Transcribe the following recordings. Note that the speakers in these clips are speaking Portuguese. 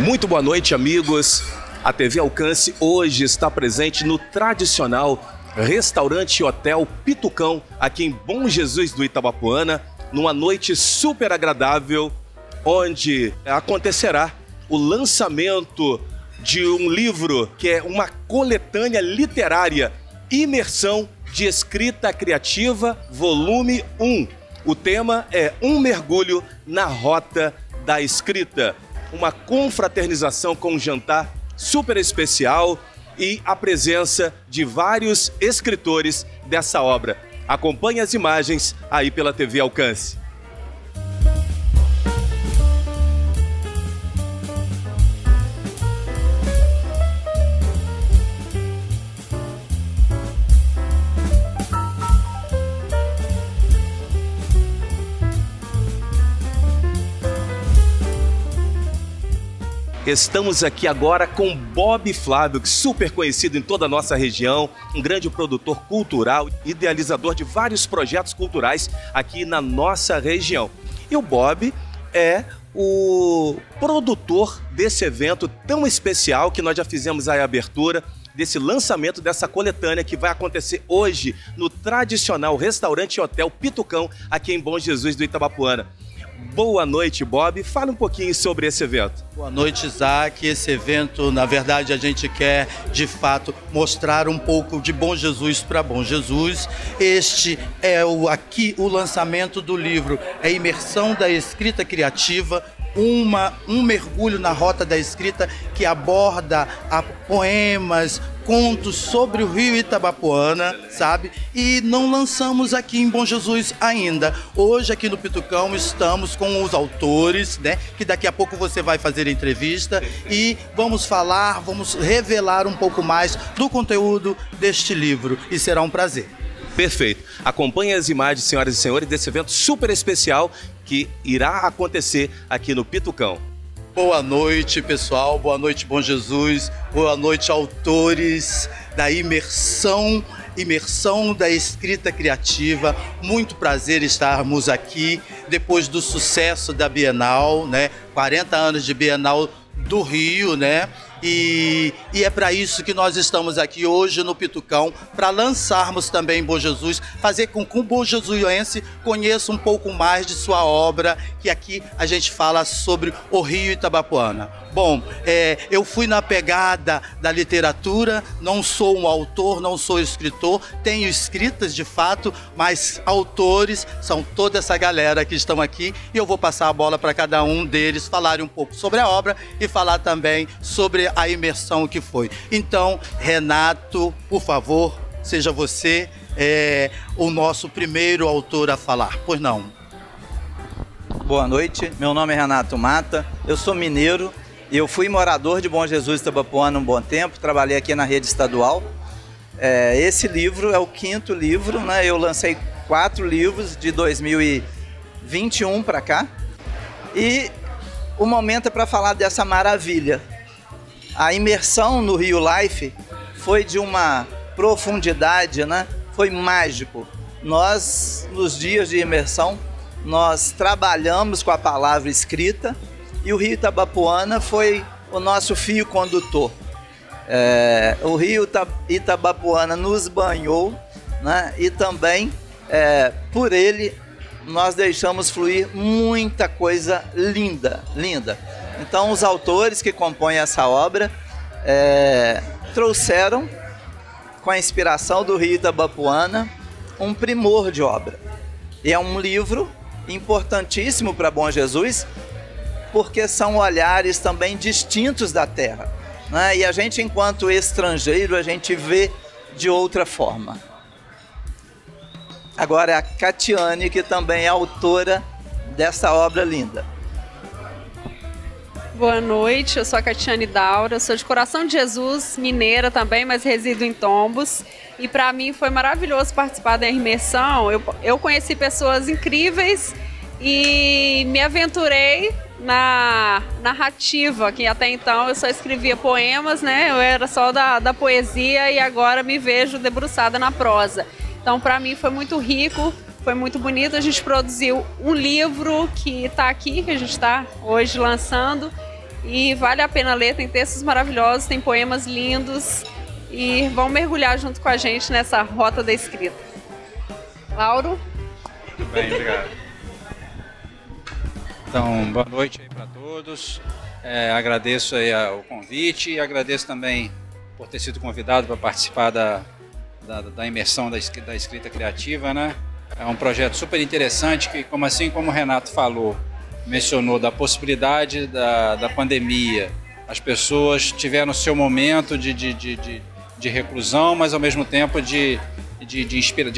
Muito boa noite, amigos. A TV Alcance hoje está presente no tradicional restaurante e hotel Pitucão, aqui em Bom Jesus do Itabapoana, numa noite super agradável, onde acontecerá o lançamento de um livro que é uma coletânea literária, Imersão de Escrita Criativa, volume 1. O tema é Um Mergulho na Rota da Escrita. Uma confraternização com um jantar super especial e a presença de vários escritores dessa obra. Acompanhe as imagens aí pela TV Alcance. Estamos aqui agora com Bob Flávio, super conhecido em toda a nossa região, um grande produtor cultural, idealizador de vários projetos culturais aqui na nossa região. E o Bob é o produtor desse evento tão especial que nós já fizemos a abertura, desse lançamento dessa coletânea que vai acontecer hoje no tradicional restaurante e hotel Pitucão, aqui em Bom Jesus do Itabapoana. Boa noite, Bob. Fala um pouquinho sobre esse evento. Boa noite, Isaac. Esse evento, na verdade, a gente quer, de fato, mostrar um pouco de Bom Jesus para Bom Jesus. Este é o lançamento do livro, é Imersão da Escrita Criativa, um mergulho na rota da escrita que aborda poemas, contos sobre o Rio Itabapoana, sabe? E não lançamos aqui em Bom Jesus ainda. Hoje aqui no Pitucão estamos com os autores, né? Que daqui a pouco você vai fazer entrevista e vamos revelar um pouco mais do conteúdo deste livro e será um prazer. Perfeito. Acompanhe as imagens, senhoras e senhores, desse evento super especial que irá acontecer aqui no Pitucão. Boa noite, pessoal. Boa noite, Bom Jesus. Boa noite, autores da Imersão da Escrita Criativa. Muito prazer estarmos aqui depois do sucesso da Bienal, né? 40 anos de Bienal do Rio, né? E é para isso que nós estamos aqui hoje no Pitucão, para lançarmos também Bom Jesus, fazer com que o Bom Jesusense conheça um pouco mais de sua obra, que aqui a gente fala sobre o Rio Itabapoana. Bom, eu fui na pegada da literatura, não sou um autor, não sou escritor, tenho escritas de fato, mas autores são toda essa galera que estão aqui e eu vou passar a bola para cada um deles falarem um pouco sobre a obra e falar também sobre a imersão que foi. Então, Renato, por favor, seja você o nosso primeiro autor a falar. Pois não? Boa noite, meu nome é Renato Mata, eu sou mineiro. Eu fui morador de Bom Jesus Itabapoana um bom tempo, trabalhei aqui na rede estadual. Esse livro é o 5º livro, né? Eu lancei 4 livros de 2021 para cá. E o momento é para falar dessa maravilha. A imersão no Rio Life foi de uma profundidade, né? Foi mágico. Nós, nos dias de imersão, nós trabalhamos com a palavra escrita, e o Rio Itabapoana foi o nosso fio condutor. O Rio Itabapoana nos banhou, né? E também, por ele, nós deixamos fluir muita coisa linda, linda. Então, os autores que compõem essa obra trouxeram, com a inspiração do Rio Itabapoana, um primor de obra. E é um livro importantíssimo para Bom Jesus, porque são olhares também distintos da terra, né? E a gente, enquanto estrangeiro, a gente vê de outra forma. Agora é a Catiane, que também é autora dessa obra linda. Boa noite, eu sou a Catiane Daura, sou de Coração de Jesus, mineira também, mas resido em Tombos. E para mim foi maravilhoso participar da imersão. Eu conheci pessoas incríveis e me aventurei na narrativa, que até então eu só escrevia poemas, né? Eu era só da poesia e agora me vejo debruçada na prosa. Então, para mim foi muito rico, foi muito bonito. A gente produziu um livro que está aqui, que a gente está hoje lançando. e vale a pena ler, tem textos maravilhosos, tem poemas lindos e vão mergulhar junto com a gente nessa rota da escrita. Lauro? Muito bem, obrigado. Então, boa noite aí para todos. Agradeço aí o convite e agradeço também por ter sido convidado para participar da imersão da escrita criativa, né? É um projeto super interessante que, assim como o Renato falou, mencionou da possibilidade da pandemia. As pessoas tiveram o seu momento de reclusão, mas ao mesmo tempo de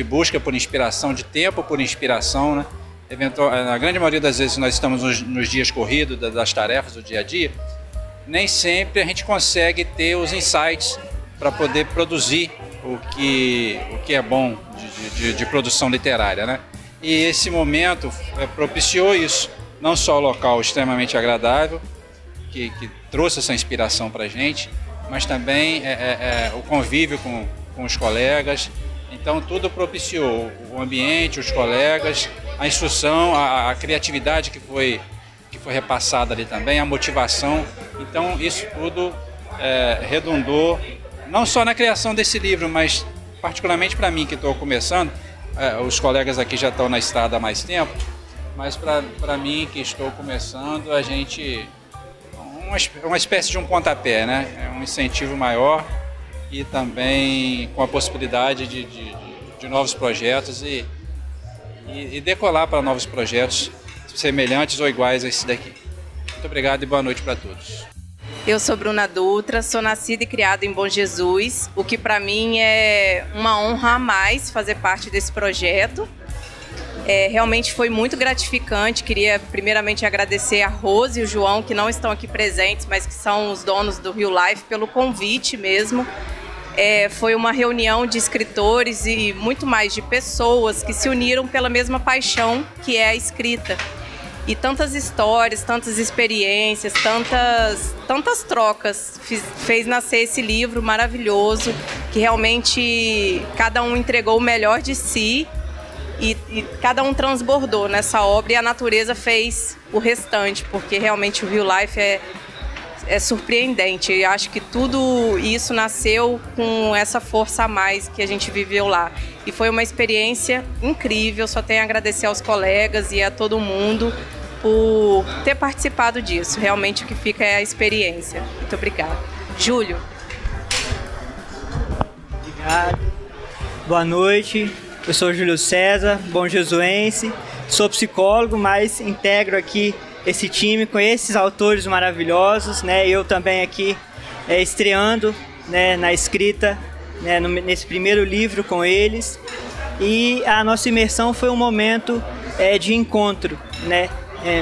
busca por inspiração, de tempo por inspiração, né? Na grande maioria das vezes nós estamos nos dias corridos das tarefas do dia a dia, nem sempre a gente consegue ter os insights para poder produzir o que é bom de produção literária, né? E esse momento propiciou isso, não só o local extremamente agradável, que trouxe essa inspiração para a gente, mas também o convívio com os colegas. Então tudo propiciou, o ambiente, os colegas, a instrução, a criatividade que foi repassada ali também, a motivação. Então isso tudo redundou, não só na criação desse livro, mas particularmente para mim que estou começando, os colegas aqui já estão na estrada há mais tempo, mas para mim que estou começando, a gente, uma espécie de um pontapé, né? É um incentivo maior e também com a possibilidade de novos projetos e decolar para novos projetos semelhantes ou iguais a esse daqui. Muito obrigado e boa noite para todos. Eu sou Bruna Dutra, sou nascida e criada em Bom Jesus, o que para mim é uma honra a mais fazer parte desse projeto. Realmente foi muito gratificante. Queria primeiramente agradecer a Rose e o João, que não estão aqui presentes, mas que são os donos do Rio Life, pelo convite mesmo. Foi uma reunião de escritores e muito mais de pessoas que se uniram pela mesma paixão que é a escrita. E tantas histórias, tantas experiências, tantas trocas fez nascer esse livro maravilhoso, que realmente cada um entregou o melhor de si e cada um transbordou nessa obra, e a natureza fez o restante, porque realmente o Rio Life é surpreendente. Eu acho que tudo isso nasceu com essa força a mais que a gente viveu lá. E foi uma experiência incrível, só tenho a agradecer aos colegas e a todo mundo por ter participado disso. Realmente o que fica é a experiência. Muito obrigada. Júlio. Obrigado. Boa noite. Eu sou Júlio César, bom jesuense. Sou psicólogo, mas integro aqui esse time com esses autores maravilhosos, né? Eu também aqui estreando, né, na escrita, né, nesse primeiro livro com eles. E a nossa imersão foi um momento de encontro, né?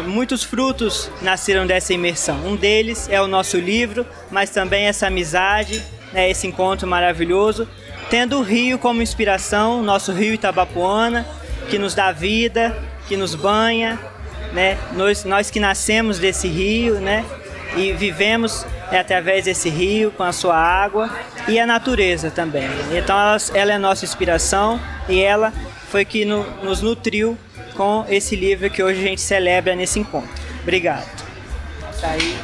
Muitos frutos nasceram dessa imersão. Um deles é o nosso livro, mas também essa amizade, né, esse encontro maravilhoso, tendo o rio como inspiração, nosso rio Itabapoana, que nos dá vida, que nos banha, né? Nós que nascemos desse rio, né? E vivemos através desse rio, com a sua água, e a natureza também. Então ela é nossa inspiração e ela foi que nos nutriu com esse livro que hoje a gente celebra nesse encontro. Obrigado. Tá aí.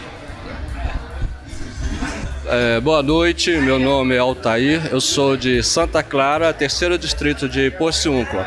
Boa noite, meu nome é Altair, eu sou de Santa Clara, terceiro distrito de Porciúncula.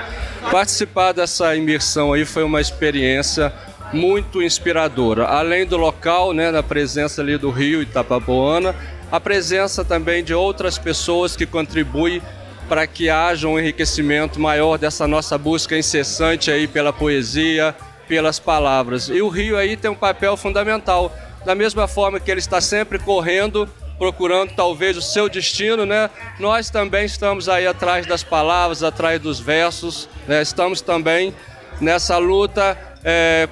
Participar dessa imersão aí foi uma experiência muito inspiradora. Além do local, né, da presença ali do rio Itabapoana, a presença também de outras pessoas que contribuem para que haja um enriquecimento maior dessa nossa busca incessante aí pela poesia, pelas palavras. E o rio aí tem um papel fundamental, da mesma forma que ele está sempre correndo, procurando talvez o seu destino, né? Nós também estamos aí atrás das palavras, atrás dos versos, né? Estamos também nessa luta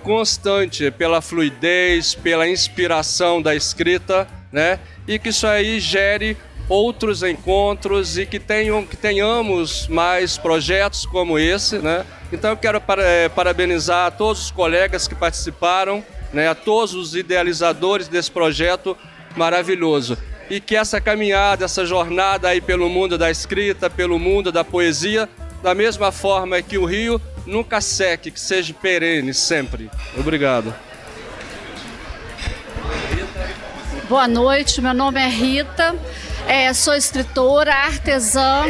constante pela fluidez, pela inspiração da escrita, né? E que isso aí gere outros encontros e que tenhamos mais projetos como esse, né? Então eu quero parabenizar a todos os colegas que participaram, né? A todos os idealizadores desse projeto maravilhoso. E que essa caminhada, essa jornada aí pelo mundo da escrita, pelo mundo da poesia, da mesma forma que o rio, nunca seque, que seja perene sempre. Obrigado. Boa noite, meu nome é Rita, sou escritora, artesã.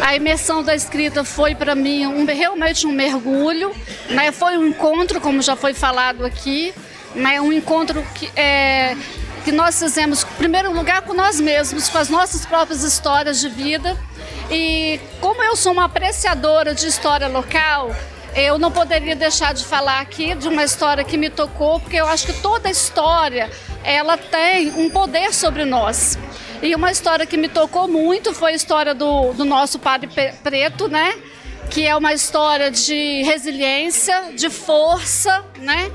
A imersão da escrita foi para mim realmente um mergulho, né? Foi um encontro, como já foi falado aqui, né? Um encontro que nós fizemos, em primeiro lugar, com nós mesmos, com as nossas próprias histórias de vida. E como eu sou uma apreciadora de história local, eu não poderia deixar de falar aqui de uma história que me tocou, porque eu acho que toda história, ela tem um poder sobre nós. E uma história que me tocou muito foi a história do nosso Padre Preto, né? Que é uma história de resiliência, de força, né?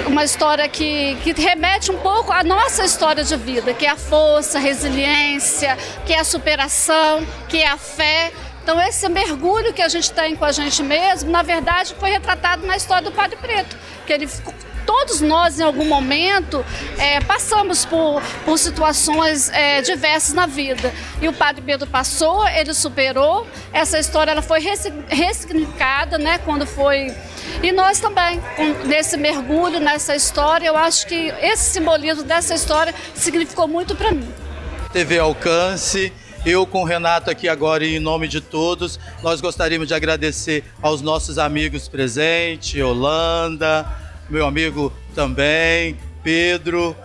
Uma história que remete um pouco à nossa história de vida, que é a força, a resiliência, que é a superação, que é a fé. Então esse mergulho que a gente tem com a gente mesmo, na verdade, foi retratado na história do Padre Preto, que todos nós, em algum momento, passamos por situações diversas na vida. E o Padre Pedro passou, ele superou. Essa história ela foi ressignificada, né, quando foi... E nós também, nesse mergulho, nessa história, eu acho que esse simbolismo dessa história significou muito para mim. TV Alcance, eu com o Renato aqui agora, em nome de todos, nós gostaríamos de agradecer aos nossos amigos presentes, Yolanda, meu amigo também, Pedro,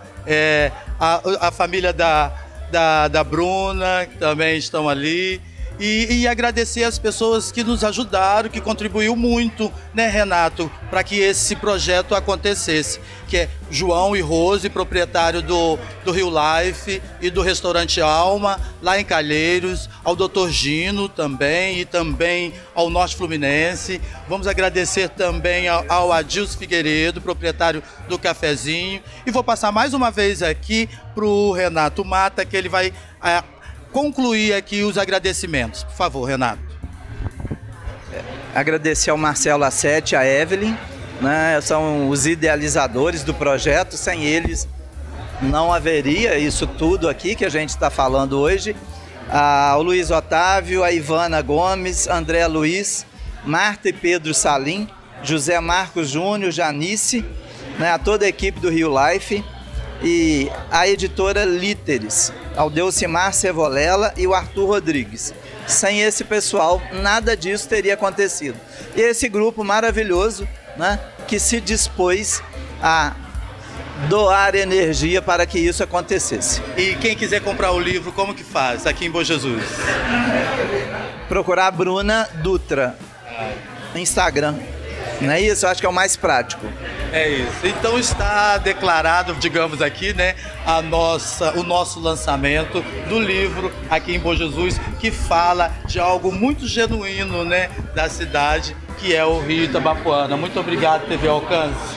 a família da Bruna, que também estão ali, e agradecer as pessoas que nos ajudaram, que contribuiu muito, né, Renato, para que esse projeto acontecesse, que é João e Rose, proprietário do Rio Life e do restaurante Alma, lá em Calheiros, ao Dr. Gino também, e também ao Norte Fluminense. Vamos agradecer também ao Adilson Figueiredo, proprietário do Cafezinho, e vou passar mais uma vez aqui para o Renato Mata, que ele vai concluir aqui os agradecimentos. Por favor, Renato. Agradecer ao Marcelo Assetti, a Evelyn, né? São os idealizadores do projeto. Sem eles não haveria isso tudo aqui que a gente está falando hoje. Ao Luiz Otávio, a Ivana Gomes, André Luiz, Marta e Pedro Salim, José Marcos Júnior, Janice, né? A toda a equipe do Rio Life e a editora Líteres, ao Delcimar Cevolela e o Arthur Rodrigues. Sem esse pessoal, nada disso teria acontecido. E esse grupo maravilhoso, né, que se dispôs a doar energia para que isso acontecesse. E quem quiser comprar o livro, como que faz aqui em Bom Jesus? Procurar a Bruna Dutra no Instagram. Não é isso? Eu acho que é o mais prático. É isso. Então está declarado, digamos aqui, né, o nosso lançamento do livro aqui em Bom Jesus, que fala de algo muito genuíno, né, da cidade, que é o Rio Itabapoana. Muito obrigado, TV Alcance.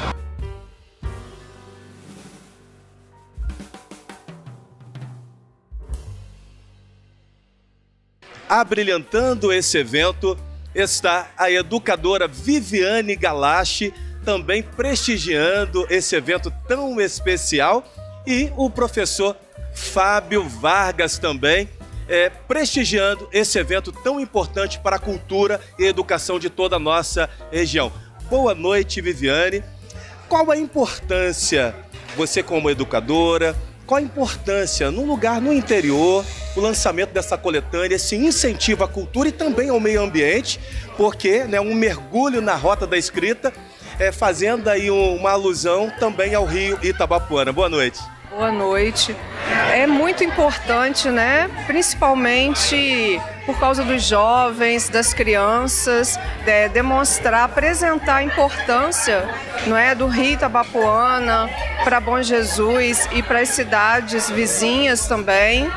Abrilhantando esse evento está a educadora Viviane Galache, também prestigiando esse evento tão especial, e o professor Fábio Vargas também prestigiando esse evento tão importante para a cultura e educação de toda a nossa região. Boa noite, Viviane. Qual a importância, você como educadora, qual a importância num lugar no interior, o lançamento dessa coletânea, esse incentivo à cultura e também ao meio ambiente, porque, né, um mergulho na rota da escrita, fazendo aí uma alusão também ao Rio Itabapoana. Boa noite. Boa noite. É muito importante, né? Principalmente por causa dos jovens, das crianças, demonstrar, apresentar a importância, não é, do Rio Itabapoana para Bom Jesus e para as cidades vizinhas também.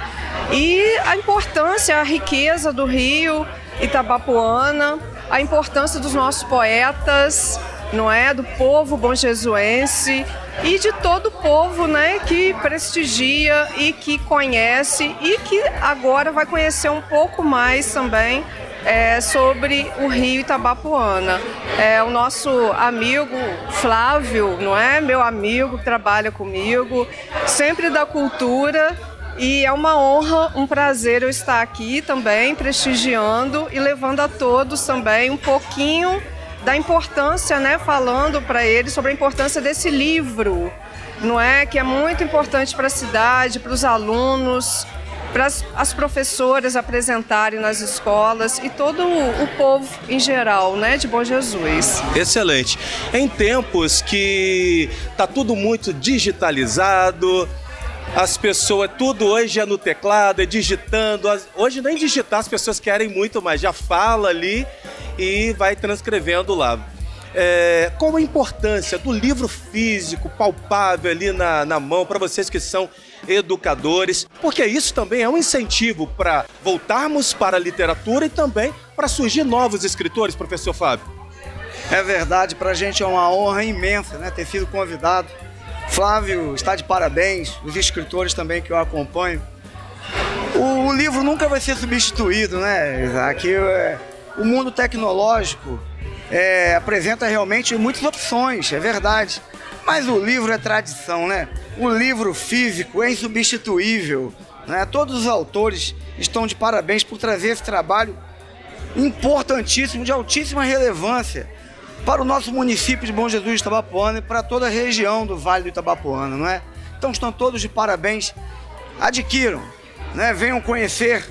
E a importância, a riqueza do Rio Itabapoana, a importância dos nossos poetas, não é, do povo bonjesuense e de todo o povo, né, que prestigia e que conhece e que agora vai conhecer um pouco mais também sobre o Rio Itabapoana. O nosso amigo Flávio, não é, meu amigo que trabalha comigo, sempre da cultura, e é uma honra, um prazer eu estar aqui também prestigiando e levando a todos também um pouquinho da importância, né, falando para eles sobre a importância desse livro, não é? Que é muito importante para a cidade, para os alunos, para as professoras apresentarem nas escolas e todo o povo em geral, né, de Bom Jesus. Excelente. Em tempos que tá tudo muito digitalizado, as pessoas, tudo hoje é no teclado, é digitando. Hoje nem digitar as pessoas querem muito, mas já fala ali e vai transcrevendo lá. Qual a importância do livro físico, palpável ali na mão, para vocês que são educadores? Porque isso também é um incentivo para voltarmos para a literatura e também para surgir novos escritores, professor Fábio. É verdade, para a gente é uma honra imensa, né, ter sido convidado. Flávio está de parabéns, os escritores também que eu acompanho. O livro nunca vai ser substituído, né, Isaac? O mundo tecnológico apresenta realmente muitas opções, é verdade. Mas o livro é tradição, né? O livro físico é insubstituível, né? Todos os autores estão de parabéns por trazer esse trabalho importantíssimo, de altíssima relevância para o nosso município de Bom Jesus do Itabapoana e para toda a região do Vale do Itabapoana, não é? Então estão todos de parabéns. Adquiram, né? Venham conhecer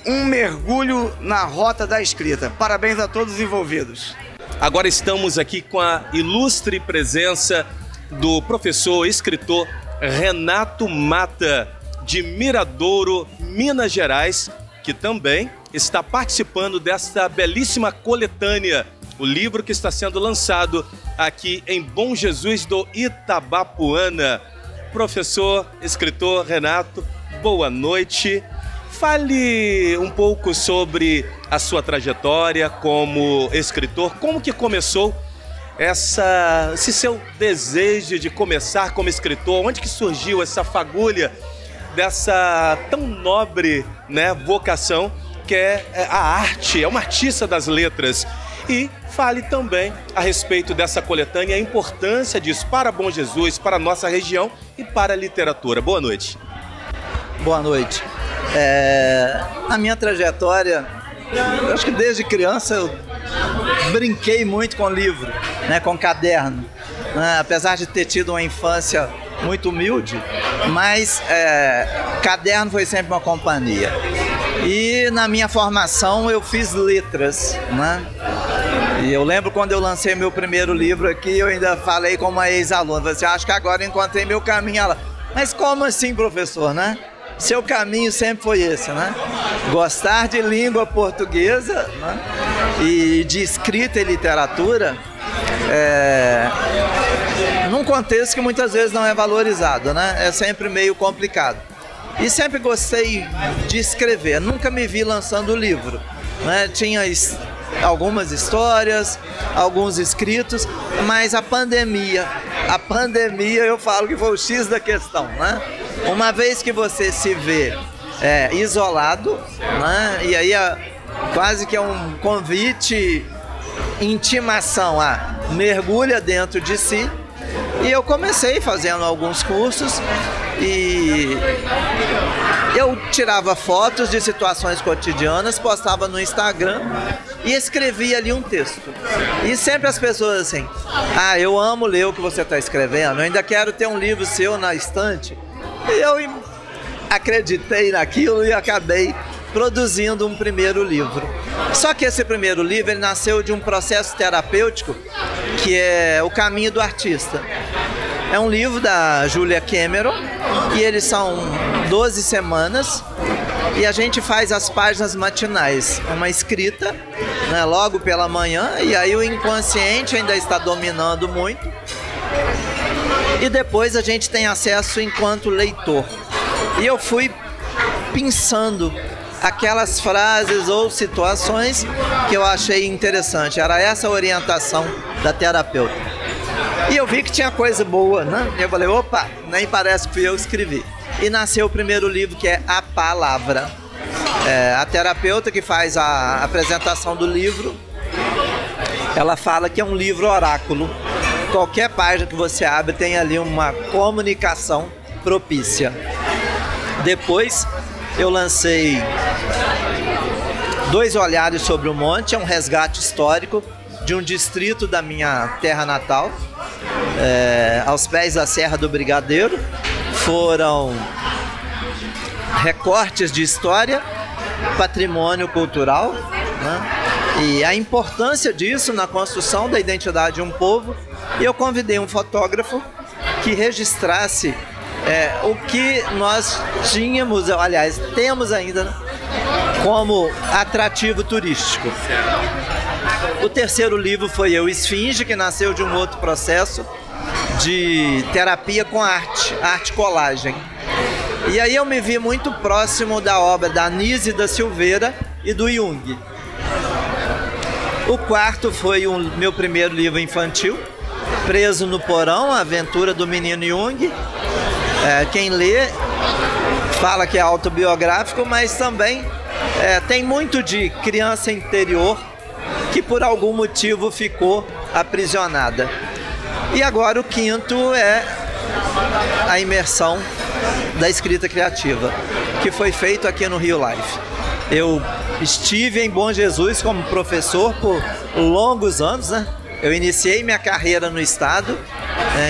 um mergulho na rota da escrita. Parabéns a todos os envolvidos. Agora estamos aqui com a ilustre presença do professor, escritor Renato Mata, de Miradouro, Minas Gerais, que também está participando desta belíssima coletânea, o livro que está sendo lançado aqui em Bom Jesus do Itabapoana. Professor, escritor Renato, boa noite. Fale um pouco sobre a sua trajetória como escritor, como que começou esse seu desejo de começar como escritor, onde que surgiu essa fagulha dessa tão nobre, né, vocação que é a arte, é uma artista das letras. E fale também a respeito dessa coletânea, a importância disso para Bom Jesus, para a nossa região e para a literatura. Boa noite. Boa noite. A minha trajetória, eu acho que desde criança eu brinquei muito com livro, né, com caderno, né, apesar de ter tido uma infância muito humilde, mas caderno foi sempre uma companhia. E na minha formação eu fiz letras, né? E eu lembro quando eu lancei meu primeiro livro aqui, eu ainda falei com uma ex-aluna, falei assim, acho que agora encontrei meu caminho. Ela, mas como assim, professor, né? Seu caminho sempre foi esse, né? Gostar de língua portuguesa, né? E de escrita e literatura, num contexto que muitas vezes não é valorizado, né? É sempre meio complicado. E sempre gostei de escrever, nunca me vi lançando livro, né? Tinha algumas histórias, alguns escritos, mas a pandemia eu falo que foi o X da questão, né? Uma vez que você se vê isolado, né? E aí quase que é um convite, intimação mergulha dentro de si. E eu comecei fazendo alguns cursos e eu tirava fotos de situações cotidianas, postava no Instagram e escrevia ali um texto. E sempre as pessoas assim, eu amo ler o que você está escrevendo, eu ainda quero ter um livro seu na estante. E eu acreditei naquilo e acabei produzindo um primeiro livro. Só que esse primeiro livro ele nasceu de um processo terapêutico que é O Caminho do Artista. É um livro da Julia Cameron e eles são 12 semanas e a gente faz as páginas matinais. É uma escrita, né, logo pela manhã, e aí o inconsciente ainda está dominando muito. E depois a gente tem acesso enquanto leitor. E eu fui pensando aquelas frases ou situações que eu achei interessante. Era essa a orientação da terapeuta. E eu vi que tinha coisa boa, né? Eu falei, opa, nem parece que fui eu que escrevi. E nasceu o primeiro livro, que é A Palavra. A terapeuta que faz a apresentação do livro, ela fala que é um livro oráculo. Qualquer página que você abre tem ali uma comunicação propícia. Depois eu lancei 2 Olhares sobre o Monte, é um resgate histórico de um distrito da minha terra natal, aos pés da Serra do Brigadeiro. Foram recortes de história, patrimônio cultural, né? E a importância disso na construção da identidade de um povo. E eu convidei um fotógrafo que registrasse o que nós tínhamos, aliás, temos ainda, né, como atrativo turístico. O terceiro livro foi Eu, Esfinge, que nasceu de um outro processo de terapia com arte colagem. E aí eu me vi muito próximo da obra da Anísia da Silveira e do Jung. O quarto foi o meu primeiro livro infantil, Preso no Porão, a aventura do menino Jung. Quem lê fala que é autobiográfico, mas também tem muito de criança interior que por algum motivo ficou aprisionada. E agora o quinto é a imersão da escrita criativa, que foi feito aqui no Rio Life. Eu estive em Bom Jesus como professor por longos anos, né? Eu iniciei minha carreira no estado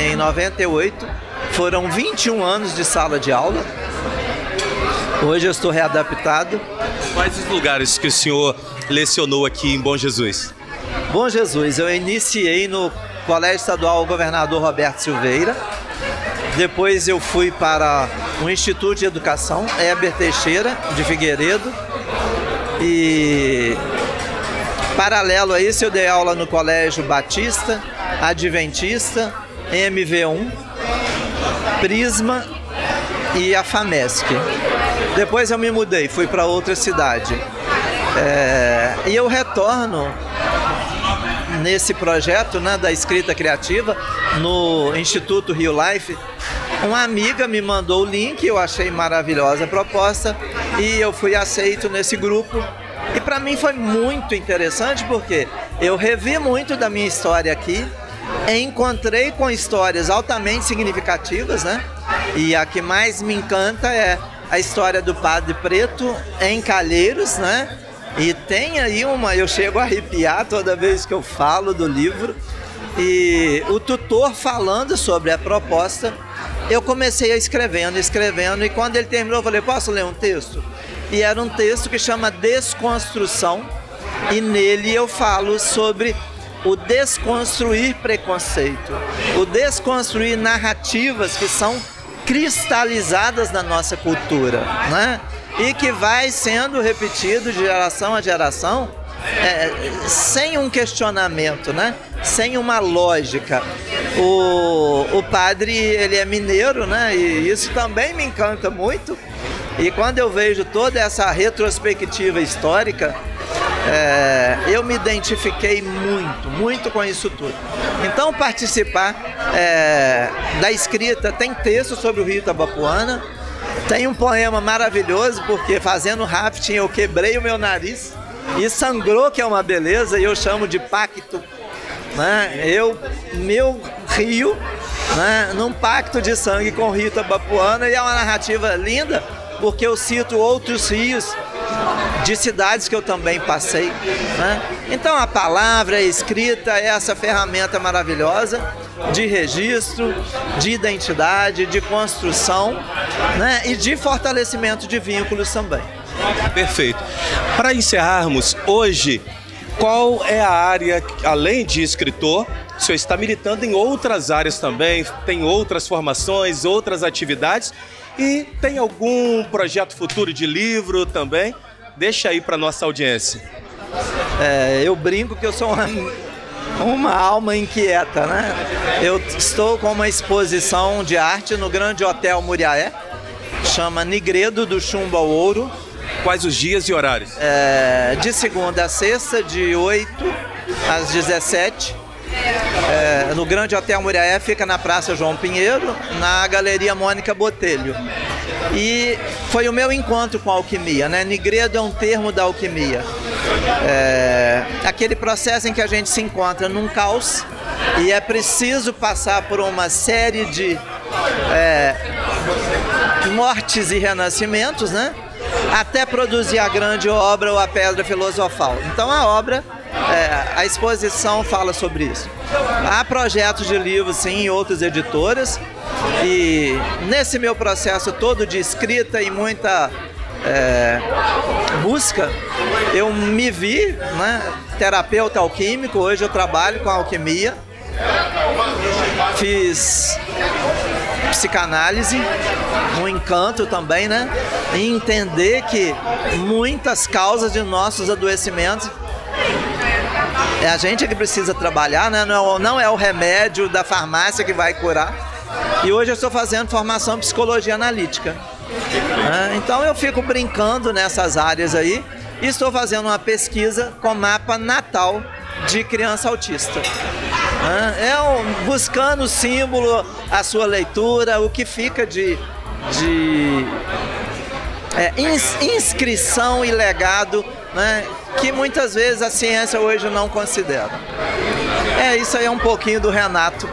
em 98, foram 21 anos de sala de aula. Hoje eu estou readaptado. Quais os lugares que o senhor lecionou aqui em Bom Jesus? Bom Jesus, eu iniciei no Colégio Estadual Governador Roberto Silveira. Depois eu fui para o Instituto de Educação, Heber Teixeira, de Figueiredo. E paralelo a isso eu dei aula no Colégio Batista, Adventista, MV1, Prisma e a FAMESC. Depois eu me mudei, fui para outra cidade. E eu retorno nesse projeto, né, da escrita criativa no Instituto Rio Life. Uma amiga me mandou o link, eu achei maravilhosa a proposta e eu fui aceito nesse grupo. E para mim foi muito interessante porque eu revi muito da minha história aqui, encontrei com histórias altamente significativas, né? E a que mais me encanta é a história do Padre Preto em Calheiros, né? E tem aí eu chego a arrepiar toda vez que eu falo do livro. E o tutor falando sobre a proposta, eu comecei escrevendo, e quando ele terminou eu falei, posso ler um texto? E era um texto que chama Desconstrução, e nele eu falo sobre o desconstruir preconceito, o desconstruir narrativas que são cristalizadas na nossa cultura, né? E que vai sendo repetido de geração a geração, sem um questionamento, né? Sem uma lógica. O padre, ele é mineiro, né? E isso também me encanta muito. E quando eu vejo toda essa retrospectiva histórica, eu me identifiquei muito com isso tudo. Então participar da escrita, tem texto sobre o Rio Itabapuana, tem um poema maravilhoso, porque fazendo rafting eu quebrei o meu nariz e sangrou, que é uma beleza, e eu chamo de pacto, né? Meu rio, né? Num pacto de sangue com o Rio Itabapuana, e é uma narrativa linda, porque eu cito outros rios de cidades que eu também passei, né? Então a palavra, a escrita é essa ferramenta maravilhosa de registro, de identidade, de construção, né? E de fortalecimento de vínculos também. Perfeito. Para encerrarmos, hoje, qual é a área, além de escritor, o senhor está militando em outras áreas também, tem outras formações, outras atividades, e tem algum projeto futuro de livro também? Deixa aí para nossa audiência. Eu brinco que eu sou uma alma inquieta, né? Eu estou com uma exposição de arte no Grande Hotel Muriaé, chama Nigredo do Chumbo ao Ouro. Quais os dias e horários? De segunda a sexta, de 8 às 17. No Grande Hotel Muriaé, fica na Praça João Pinheiro, na Galeria Mônica Botelho. E foi o meu encontro com a alquimia, né? Nigredo é um termo da alquimia. Aquele processo em que a gente se encontra num caos e é preciso passar por uma série de mortes e renascimentos, né? Até produzir a grande obra ou a pedra filosofal. Então a obra a exposição fala sobre isso. Há projetos de livros, sim, em outras editoras, e nesse meu processo todo de escrita e muita busca, eu me vi, né, terapeuta alquímico. Hoje eu trabalho com alquimia, fiz psicanálise, um encanto também, né, em entender que muitas causas de nossos adoecimentos é a gente que precisa trabalhar, né? Não é o remédio da farmácia que vai curar. E hoje eu estou fazendo formação em psicologia analítica. Então eu fico brincando nessas áreas aí e estou fazendo uma pesquisa com mapa natal de criança autista. Buscando o símbolo, a sua leitura, o que fica de inscrição e legado, né, que muitas vezes a ciência hoje não considera. Isso aí é um pouquinho do Renato.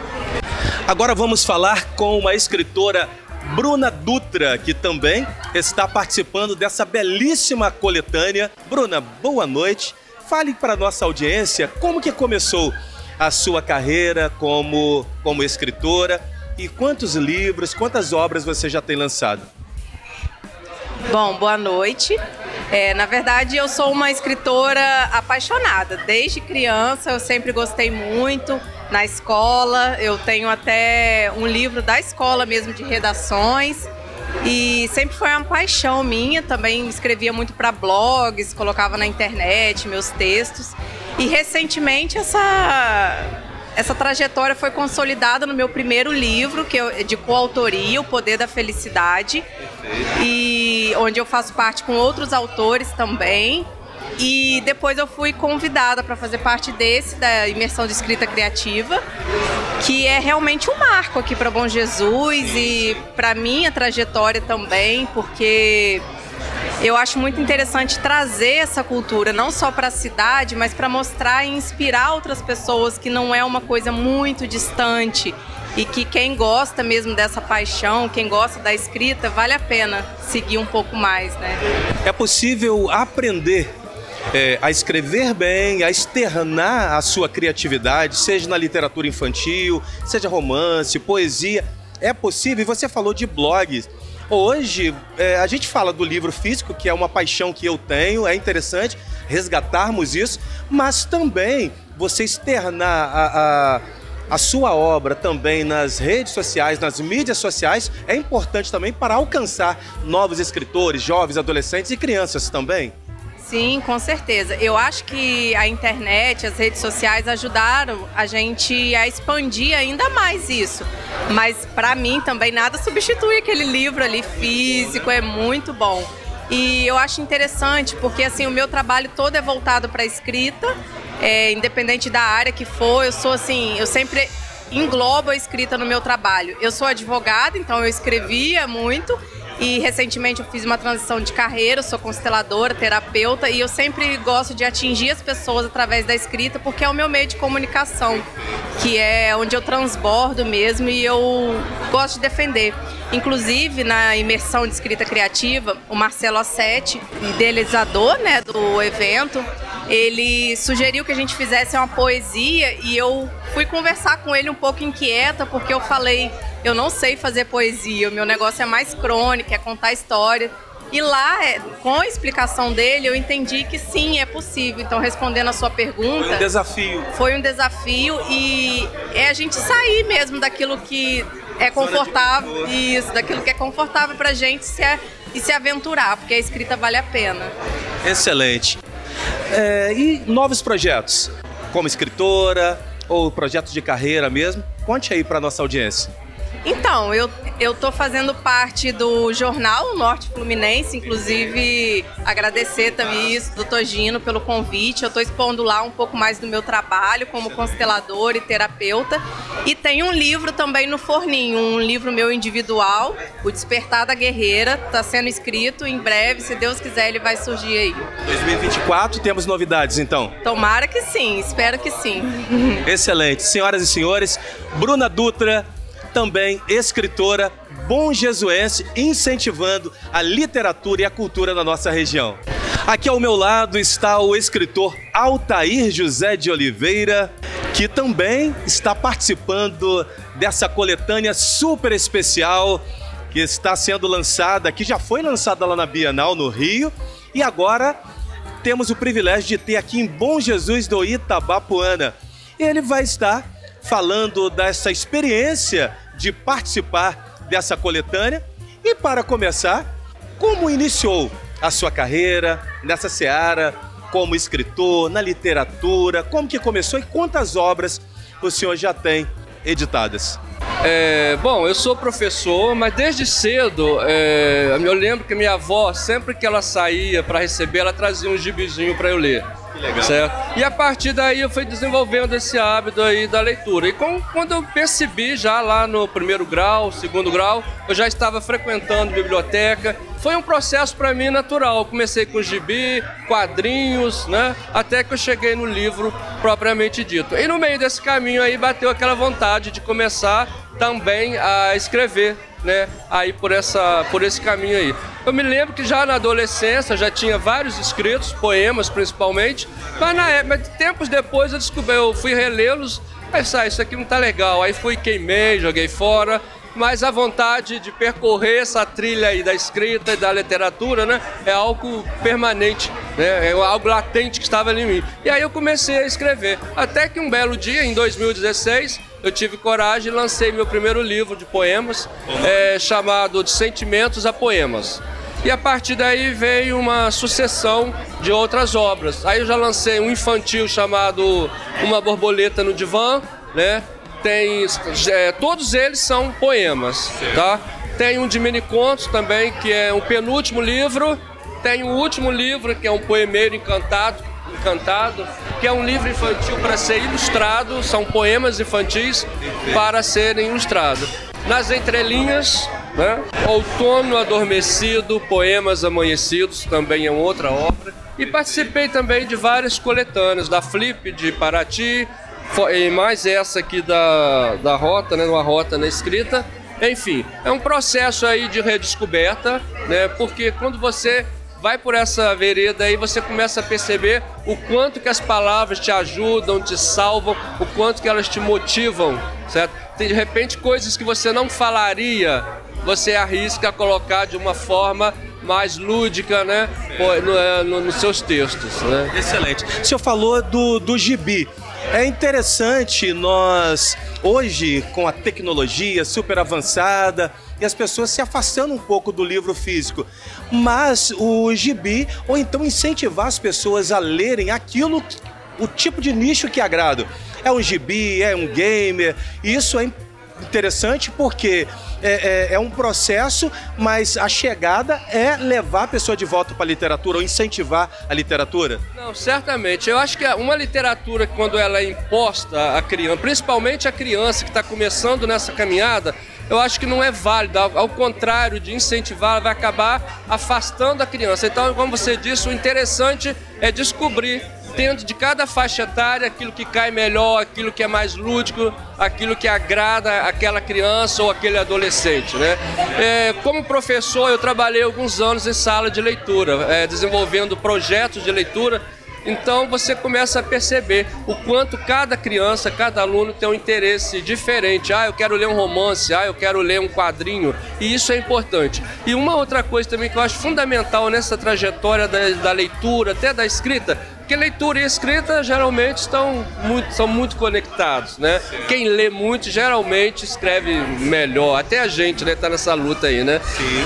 Agora vamos falar com uma escritora, Bruna Dutra, que também está participando dessa belíssima coletânea. Bruna, boa noite. Fale para a nossa audiência como que começou a sua carreira como escritora e quantos livros, quantas obras você já tem lançado. Bom, boa noite. Na verdade, eu sou uma escritora apaixonada. Desde criança, eu sempre gostei muito. Na escola, eu tenho até um livro da escola mesmo de redações. E sempre foi uma paixão minha. Também escrevia muito para blogs, colocava na internet meus textos. E recentemente essa trajetória foi consolidada no meu primeiro livro, que é de coautoria, O Poder da Felicidade, e onde eu faço parte com outros autores também. E depois eu fui convidada para fazer parte da imersão de escrita criativa, que é realmente um marco aqui para Bom Jesus e para minha trajetória também, porque eu acho muito interessante trazer essa cultura, não só para a cidade, mas para mostrar e inspirar outras pessoas, que não é uma coisa muito distante e que quem gosta mesmo dessa paixão, quem gosta da escrita, vale a pena seguir um pouco mais, né? É possível aprender a escrever bem, a externar a sua criatividade, seja na literatura infantil, seja romance, poesia. É possível, e você falou de blogs. Hoje, a gente fala do livro físico, que é uma paixão que eu tenho, é interessante resgatarmos isso, mas também você externar a sua obra também nas redes sociais, nas mídias sociais, é importante também para alcançar novos escritores, jovens, adolescentes e crianças também. Sim, com certeza. Eu acho que a internet, as redes sociais ajudaram a gente a expandir ainda mais isso. Mas para mim também nada substitui aquele livro ali físico, é muito bom. E eu acho interessante porque assim, o meu trabalho todo é voltado para a escrita, independente da área que for. Eu sou assim, eu sempre englobo a escrita no meu trabalho. Eu sou advogada, então eu escrevia muito. E recentemente eu fiz uma transição de carreira, eu sou consteladora, terapeuta, e eu sempre gosto de atingir as pessoas através da escrita, porque é o meu meio de comunicação, que é onde eu transbordo mesmo e eu gosto de defender. Inclusive, na imersão de escrita criativa, o Marcelo Assetti, idealizador, né, do evento, ele sugeriu que a gente fizesse uma poesia e eu fui conversar com ele um pouco inquieta, porque eu falei, eu não sei fazer poesia, o meu negócio é mais crônica, é contar história. E lá, com a explicação dele, eu entendi que sim, é possível. Então, respondendo a sua pergunta... Foi um desafio. Foi um desafio e é a gente sair mesmo daquilo que é confortável, isso, daquilo que é confortável pra gente e se aventurar, porque a escrita vale a pena. Excelente. E novos projetos, como escritora ou projetos de carreira mesmo? Conte aí pra nossa audiência. Então, eu tô fazendo parte do jornal Norte Fluminense, inclusive agradecer também isso, doutor Gino, pelo convite. Eu tô expondo lá um pouco mais do meu trabalho como constelador e terapeuta. E tem um livro também no forninho, um livro meu individual, O Despertar da Guerreira, tá sendo escrito em breve, se Deus quiser ele vai surgir aí. 2024, temos novidades então? Tomara que sim, espero que sim. Excelente. Senhoras e senhores, Bruna Dutra, também escritora bonjesuense, incentivando a literatura e a cultura na nossa região. Aqui ao meu lado está o escritor Altair José de Oliveira, que também está participando dessa coletânea super especial que está sendo lançada, que já foi lançada lá na Bienal, no Rio, e agora temos o privilégio de ter aqui em Bom Jesus do Itabapoana. Ele vai estar falando dessa experiência de participar dessa coletânea e, para começar, como iniciou a sua carreira nessa seara como escritor, na literatura, como que começou e quantas obras o senhor já tem editadas? Bom, eu sou professor, mas desde cedo eu lembro que minha avó, sempre que ela saía para receber, ela trazia um gibizinho para eu ler. Que legal. Certo? E a partir daí eu fui desenvolvendo esse hábito aí da leitura. E quando eu percebi já lá no primeiro grau, segundo grau, eu já estava frequentando biblioteca. Foi um processo para mim natural. Eu comecei com gibi, quadrinhos, né? Até que eu cheguei no livro propriamente dito. E no meio desse caminho aí bateu aquela vontade de começar também a escrever, né? Aí por esse caminho aí. Eu me lembro que já na adolescência já tinha vários escritos, poemas principalmente, mas tempos depois eu fui relê-los, aí isso aqui não tá legal, aí queimei, joguei fora, mas a vontade de percorrer essa trilha aí da escrita e da literatura, né, é algo permanente, né, é algo latente que estava em mim. E aí eu comecei a escrever, até que um belo dia, em 2016, eu tive coragem e lancei meu primeiro livro de poemas, chamado De Sentimentos a Poemas. E a partir daí veio uma sucessão de outras obras. Aí eu já lancei um infantil chamado Uma Borboleta no Divã, né? Todos eles são poemas, tá? Tem um de mini-contos também, que é um penúltimo livro. Tem o último livro, que é um poemeiro encantado, que é um livro infantil para ser ilustrado, são poemas infantis para serem ilustrados. Nas entrelinhas, né? Outono Adormecido, Poemas Amanhecidos, também é outra obra. E participei também de várias coletâneas, da Flip de Paraty, e mais essa aqui da Rota, né? Uma Rota na Escrita. Enfim, é um processo aí de redescoberta, né? Porque quando você vai por essa vereda aí, você começa a perceber o quanto que as palavras te ajudam, te salvam, o quanto que elas te motivam, certo? Tem, de repente, coisas que você não falaria, você arrisca colocar de uma forma mais lúdica, né, nos seus textos, né? Excelente. O senhor falou do gibi. É interessante nós, hoje, com a tecnologia super avançada, e as pessoas se afastando um pouco do livro físico, mas o gibi, ou então incentivar as pessoas a lerem aquilo, o tipo de nicho que agrada. É um gibi, é um gamer, e isso é interessante porque é um processo, mas a chegada é levar a pessoa de volta para a literatura ou incentivar a literatura? Não, certamente. Eu acho que uma literatura, quando ela é imposta à criança, principalmente a criança que está começando nessa caminhada, eu acho que não é válida. Ao contrário de incentivar, ela vai acabar afastando a criança. Então, como você disse, o interessante é descobrir dentro de cada faixa etária aquilo que cai melhor, aquilo que é mais lúdico, aquilo que agrada aquela criança ou aquele adolescente, né? Como professor, eu trabalhei alguns anos em sala de leitura, desenvolvendo projetos de leitura. Então você começa a perceber o quanto cada criança, cada aluno tem um interesse diferente. Ah, eu quero ler um romance, eu quero ler um quadrinho, e isso é importante. E uma outra coisa também que eu acho fundamental nessa trajetória da leitura, até da escrita, porque leitura e escrita geralmente são muito conectados, né? Quem lê muito geralmente escreve melhor. Até a gente, né, tá nessa luta aí, né? Sim.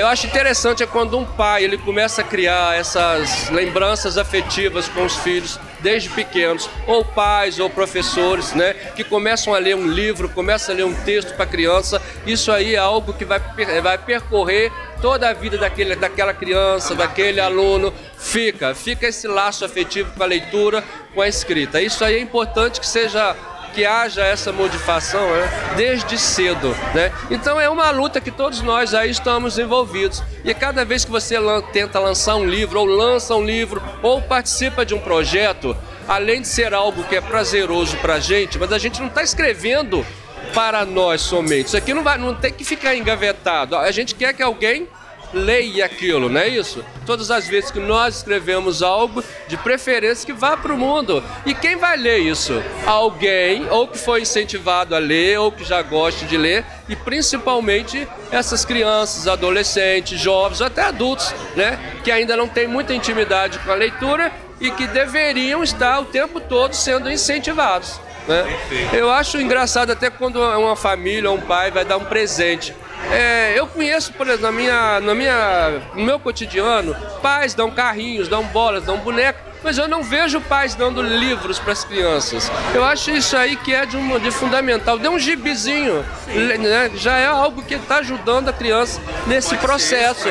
Eu acho interessante quando um pai ele começa a criar essas lembranças afetivas com os filhos desde pequenos, ou pais ou professores, né, que começam a ler um livro, começam a ler um texto para a criança. Isso aí é algo que vai percorrer toda a vida daquela criança, daquele aluno. Fica esse laço afetivo com a leitura, com a escrita. Isso aí é importante que haja essa modificação, né, desde cedo, né? Então é uma luta que todos nós aí estamos envolvidos. E cada vez que você tenta lançar um livro, ou lança um livro, ou participa de um projeto, além de ser algo que é prazeroso pra gente, mas a gente não está escrevendo para nós somente. Isso aqui não tem que ficar engavetado. A gente quer que alguém leia aquilo, não é isso? Todas as vezes que nós escrevemos algo, de preferência que vá para o mundo. E quem vai ler isso? Alguém, ou que foi incentivado a ler, ou que já gosta de ler, e principalmente essas crianças, adolescentes, jovens, até adultos, né? Que ainda não têm muita intimidade com a leitura e que deveriam estar o tempo todo sendo incentivados, né? Eu acho engraçado até quando uma família ou um pai vai dar um presente. Eu conheço, por exemplo, no meu cotidiano, pais dão carrinhos, dão bolas, dão bonecas, mas eu não vejo pais dando livros para as crianças. Eu acho isso aí que é de fundamental. Dê um gibizinho, né? Já é algo que está ajudando a criança nesse processo.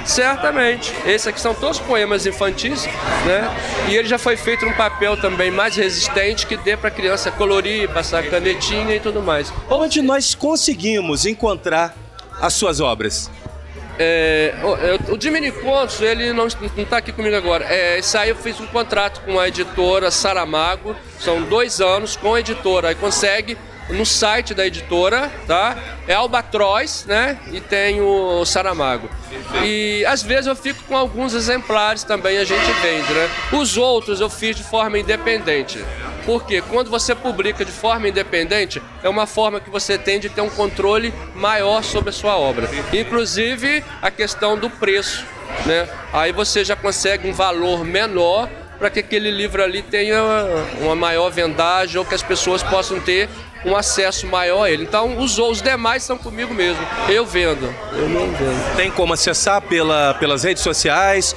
Certamente. Esses aqui são todos poemas infantis, né? E ele já foi feito num papel também mais resistente, que dê para a criança colorir, passar canetinha e tudo mais. Onde nós conseguimos encontrar as suas obras? O de mini-contos, ele não está aqui comigo agora. Isso aí eu fiz um contrato com a editora Saramago, são 2 anos com a editora. Aí consegue no site da editora, tá? É Albatroz, né? E tem o Saramago. E às vezes eu fico com alguns exemplares também, a gente vende, né? Os outros eu fiz de forma independente. Porque quando você publica de forma independente, é uma forma que você tem de ter um controle maior sobre a sua obra. Inclusive a questão do preço, né? Aí você já consegue um valor menor para que aquele livro ali tenha uma maior vendagem ou que as pessoas possam ter um acesso maior a ele. Então os demais são comigo mesmo. Eu vendo, eu não vendo. Tem como acessar pelas redes sociais?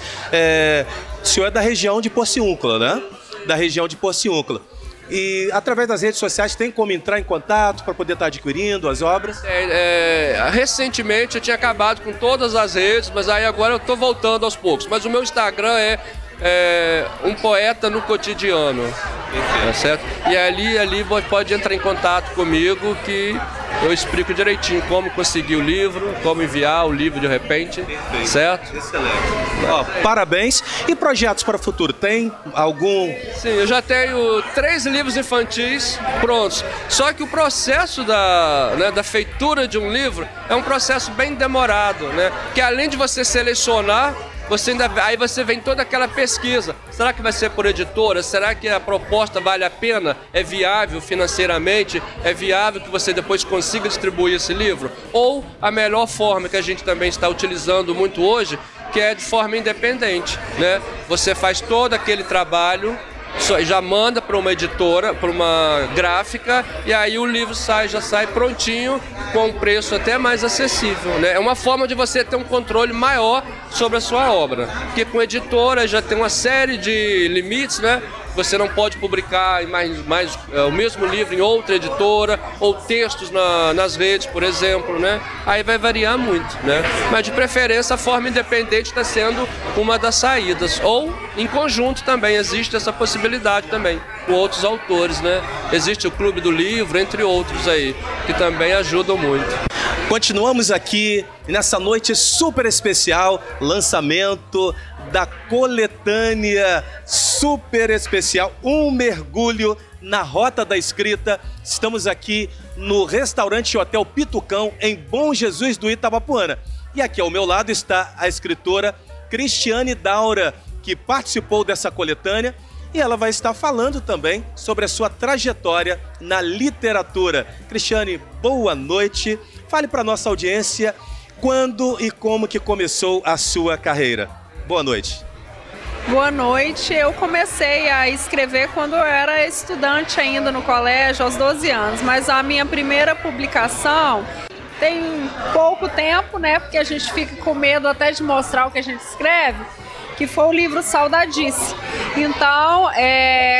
O senhor é da região de Porciúncula, né? Da região de Porciúncula. E através das redes sociais tem como entrar em contato para poder estar adquirindo as obras? Recentemente eu tinha acabado com todas as redes, mas aí agora eu estou voltando aos poucos. Mas o meu Instagram é um poeta no cotidiano, tá certo? E ali pode entrar em contato comigo que eu explico direitinho como conseguir o livro, como enviar o livro de repente, certo? Excelente. Parabéns. E projetos para o futuro? Tem algum? Sim, eu já tenho 3 livros infantis prontos. Só que o processo da feitura de um livro é um processo bem demorado, né? Que além de você selecionar, aí você vem toda aquela pesquisa. Será que vai ser por editora? Será que a proposta vale a pena? É viável financeiramente? É viável que você depois consiga distribuir esse livro? Ou a melhor forma que a gente também está utilizando muito hoje, que é de forma independente, né? Você faz todo aquele trabalho, já manda para uma editora, para uma gráfica, e aí o livro já sai prontinho, com um preço até mais acessível, né? É uma forma de você ter um controle maior sobre a sua obra, porque com editora já tem uma série de limites, né? Você não pode publicar o mesmo livro em outra editora, ou textos nas redes, por exemplo, né? Aí vai variar muito, né? Mas de preferência a forma independente está sendo uma das saídas. Ou em conjunto também, existe essa possibilidade também, com outros autores, né? Existe o Clube do Livro, entre outros aí, que também ajudam muito. Continuamos aqui nessa noite super especial, lançamento da coletânea super especial, Um Mergulho na Rota da Escrita. Estamos aqui no restaurante Hotel Pitucão, em Bom Jesus do Itabapuana. E aqui ao meu lado está a escritora Cristiane Daura, que participou dessa coletânea, e ela vai estar falando também sobre a sua trajetória na literatura. Cristiane, boa noite. Fale para a nossa audiência quando e como que começou a sua carreira. Boa noite. Boa noite. Eu comecei a escrever quando eu era estudante ainda no colégio, aos 12 anos. Mas a minha primeira publicação tem pouco tempo, né? Porque a gente fica com medo até de mostrar o que a gente escreve, que foi o livro Saudadice. Então,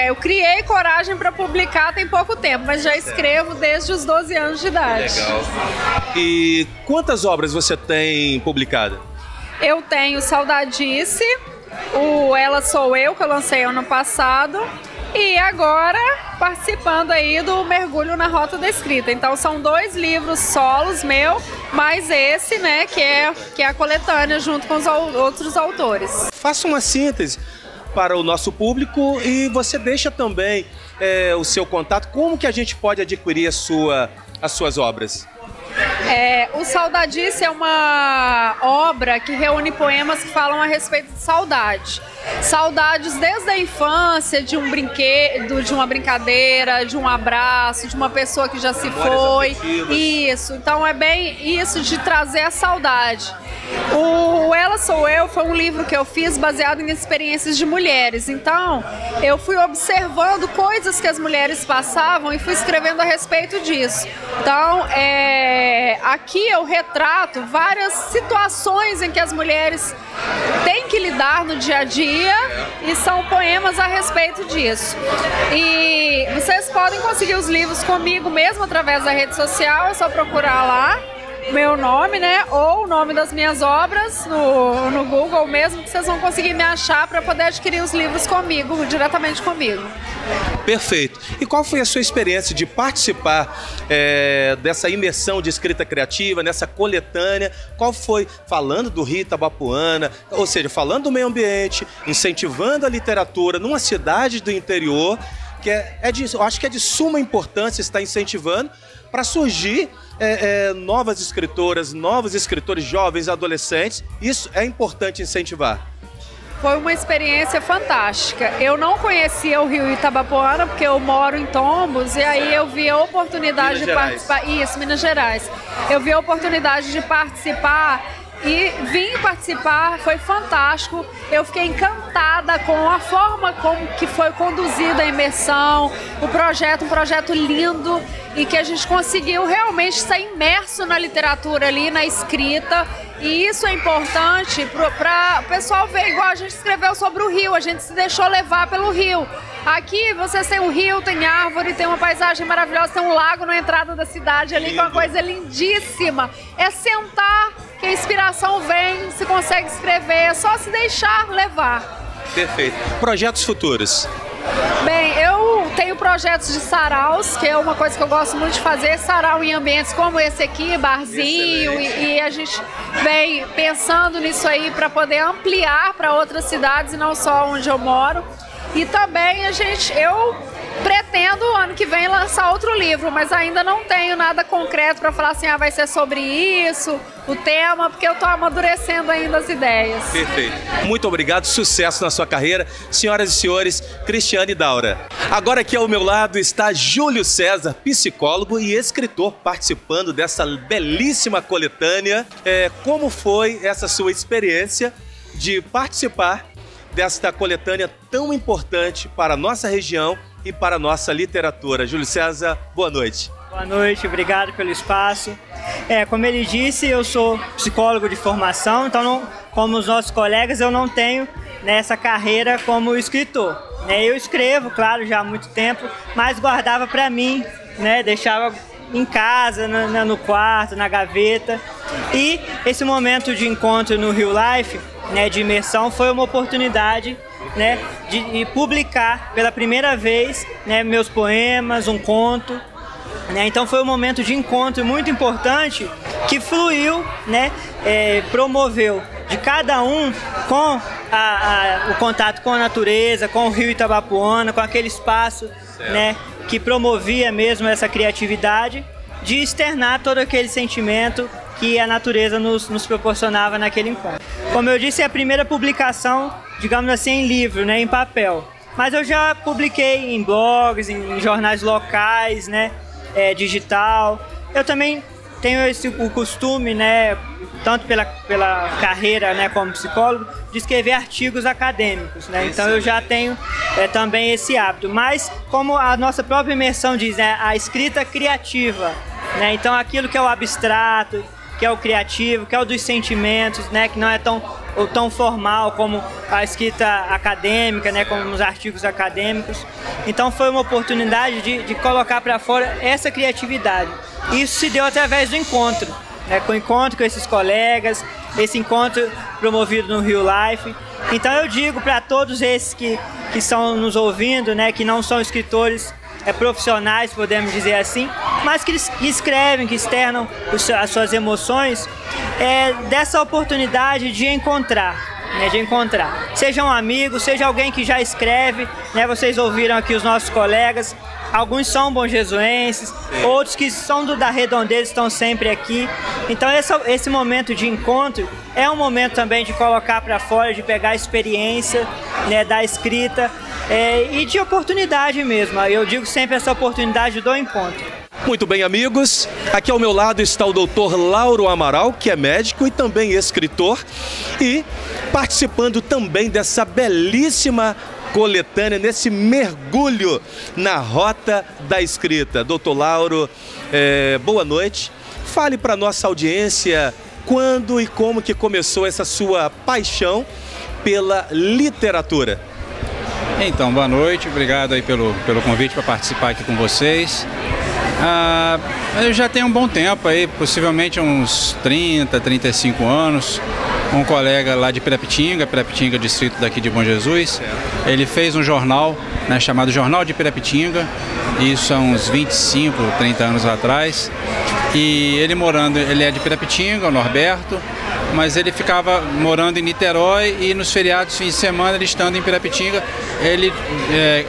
eu criei coragem para publicar tem pouco tempo, mas já escrevo desde os 12 anos de idade. Legal. E quantas obras você tem publicada? Eu tenho Saudadice, o Ela Sou Eu, que eu lancei ano passado, e agora participando aí do Mergulho na Rota da Escrita. Então são 2 livros solos meu, mais esse, né, que é a coletânea junto com os outros autores. Faça uma síntese para o nosso público e você deixa também o seu contato. Como que a gente pode adquirir as suas obras? O Saudadice é uma obra que reúne poemas que falam a respeito de saudade. Saudades desde a infância, de um brinquedo, de uma brincadeira, de um abraço, de uma pessoa que já se foi. Isso, então é bem isso de trazer a saudade. O Ela Sou Eu foi um livro que eu fiz baseado em experiências de mulheres. Então, eu fui observando coisas que as mulheres passavam e fui escrevendo a respeito disso. Então, aqui eu retrato várias situações em que as mulheres têm que lidar no dia a dia e são poemas a respeito disso. E vocês podem conseguir os livros comigo mesmo através da rede social, é só procurar lá meu nome, né, ou o nome das minhas obras no Google mesmo, que vocês vão conseguir me achar para poder adquirir os livros comigo, diretamente comigo. Perfeito. E qual foi a sua experiência de participar dessa imersão de escrita criativa, nessa coletânea? Qual foi, falando do Rio Itabapoana, ou seja, falando do meio ambiente, incentivando a literatura numa cidade do interior, que eu acho que é de suma importância estar incentivando para surgir novas escritoras, novos escritores jovens, adolescentes. Isso é importante incentivar. Foi uma experiência fantástica. Eu não conhecia o Rio Itabapoana, porque eu moro em Tombos, e aí eu vi a oportunidade de participar. Isso, Minas Gerais. Eu vi a oportunidade de participar e vim participar, foi fantástico. Eu fiquei encantada com a forma como que foi conduzida a imersão, um projeto lindo, e que a gente conseguiu realmente estar imerso na literatura ali, na escrita. E isso é importante para o pessoal ver, igual a gente escreveu sobre o rio, a gente se deixou levar pelo rio. Aqui vocês têm um rio, tem árvore, tem uma paisagem maravilhosa, tem um lago na entrada da cidade ali, com uma coisa lindíssima. É sentar que a inspiração vem, se consegue escrever, é só se deixar levar. Perfeito. Projetos futuros? Bem, eu tenho projetos de saraus, que é uma coisa que eu gosto muito de fazer, sarau em ambientes como esse aqui, barzinho, e a gente vem pensando nisso aí para poder ampliar para outras cidades e não só onde eu moro. E também eu pretendo ano que vem lançar outro livro, mas ainda não tenho nada concreto para falar assim, vai ser sobre isso, o tema, porque eu estou amadurecendo ainda as ideias. Perfeito. Muito obrigado, sucesso na sua carreira. Senhoras e senhores, Cristiane Daura. Agora aqui ao meu lado está Júlio César, psicólogo e escritor, participando dessa belíssima coletânea. Como foi essa sua experiência de participar desta coletânea tão importante para a nossa região e para a nossa literatura? Júlio César, boa noite. Boa noite, obrigado pelo espaço. Como ele disse, eu sou psicólogo de formação, então como os nossos colegas, eu não tenho essa carreira como escritor. Eu escrevo, claro, já há muito tempo, mas guardava para mim, deixava em casa, no quarto, na gaveta. E esse momento de encontro no Rio Life, de imersão, foi uma oportunidade de publicar pela primeira vez meus poemas, um conto. Então foi um momento de encontro muito importante que fluiu, promoveu de cada um com o contato com a natureza, com o Rio Itabapoana, com aquele espaço que promovia mesmo essa criatividade de externar todo aquele sentimento que a natureza nos proporcionava naquele encontro. Como eu disse, é a primeira publicação, digamos assim, em livro, em papel. Mas eu já publiquei em blogs, em jornais locais, digital. Eu também tenho o costume, tanto pela carreira como psicólogo, de escrever artigos acadêmicos. Então eu já tenho também esse hábito. Mas, como a nossa própria imersão diz, a escrita criativa. Então aquilo que é o abstrato, que é o criativo, que é o dos sentimentos, que não é tão formal como a escrita acadêmica, como os artigos acadêmicos. Então foi uma oportunidade de colocar para fora essa criatividade. Isso se deu através do encontro, com o encontro com esses colegas, esse encontro promovido no Rio Life. Então eu digo para todos esses que estão nos ouvindo, que não são escritores profissionais, podemos dizer assim, mas que escrevem, que externam as suas emoções, dessa oportunidade de encontrar. Seja um amigo, seja alguém que já escreve, vocês ouviram aqui os nossos colegas, alguns são bonjesuenses, outros que são da Redondeza estão sempre aqui. Então esse momento de encontro é um momento também de colocar para fora, de pegar a experiência, né, da escrita e de oportunidade mesmo. Eu digo sempre essa oportunidade do encontro. Muito bem, amigos. Aqui ao meu lado está o Dr. Lauro Amaral, que é médico e também escritor, e participando também dessa belíssima coletânea, nesse mergulho na rota da escrita. Dr. Lauro, boa noite. Fale para nossa audiência quando e como que começou essa sua paixão pela literatura. Então, boa noite, obrigado aí pelo convite para participar aqui com vocês. Eu já tenho um bom tempo aí, possivelmente uns 30, 35 anos. Um colega lá de Pirapitinga, distrito daqui de Bom Jesus, ele fez um jornal, né, chamado Jornal de Pirapitinga, isso há uns 25, 30 anos atrás. E ele é de Pirapitinga, o Norberto, mas ele ficava morando em Niterói e nos feriados, fins de semana, ele estando em Pirapitinga, ele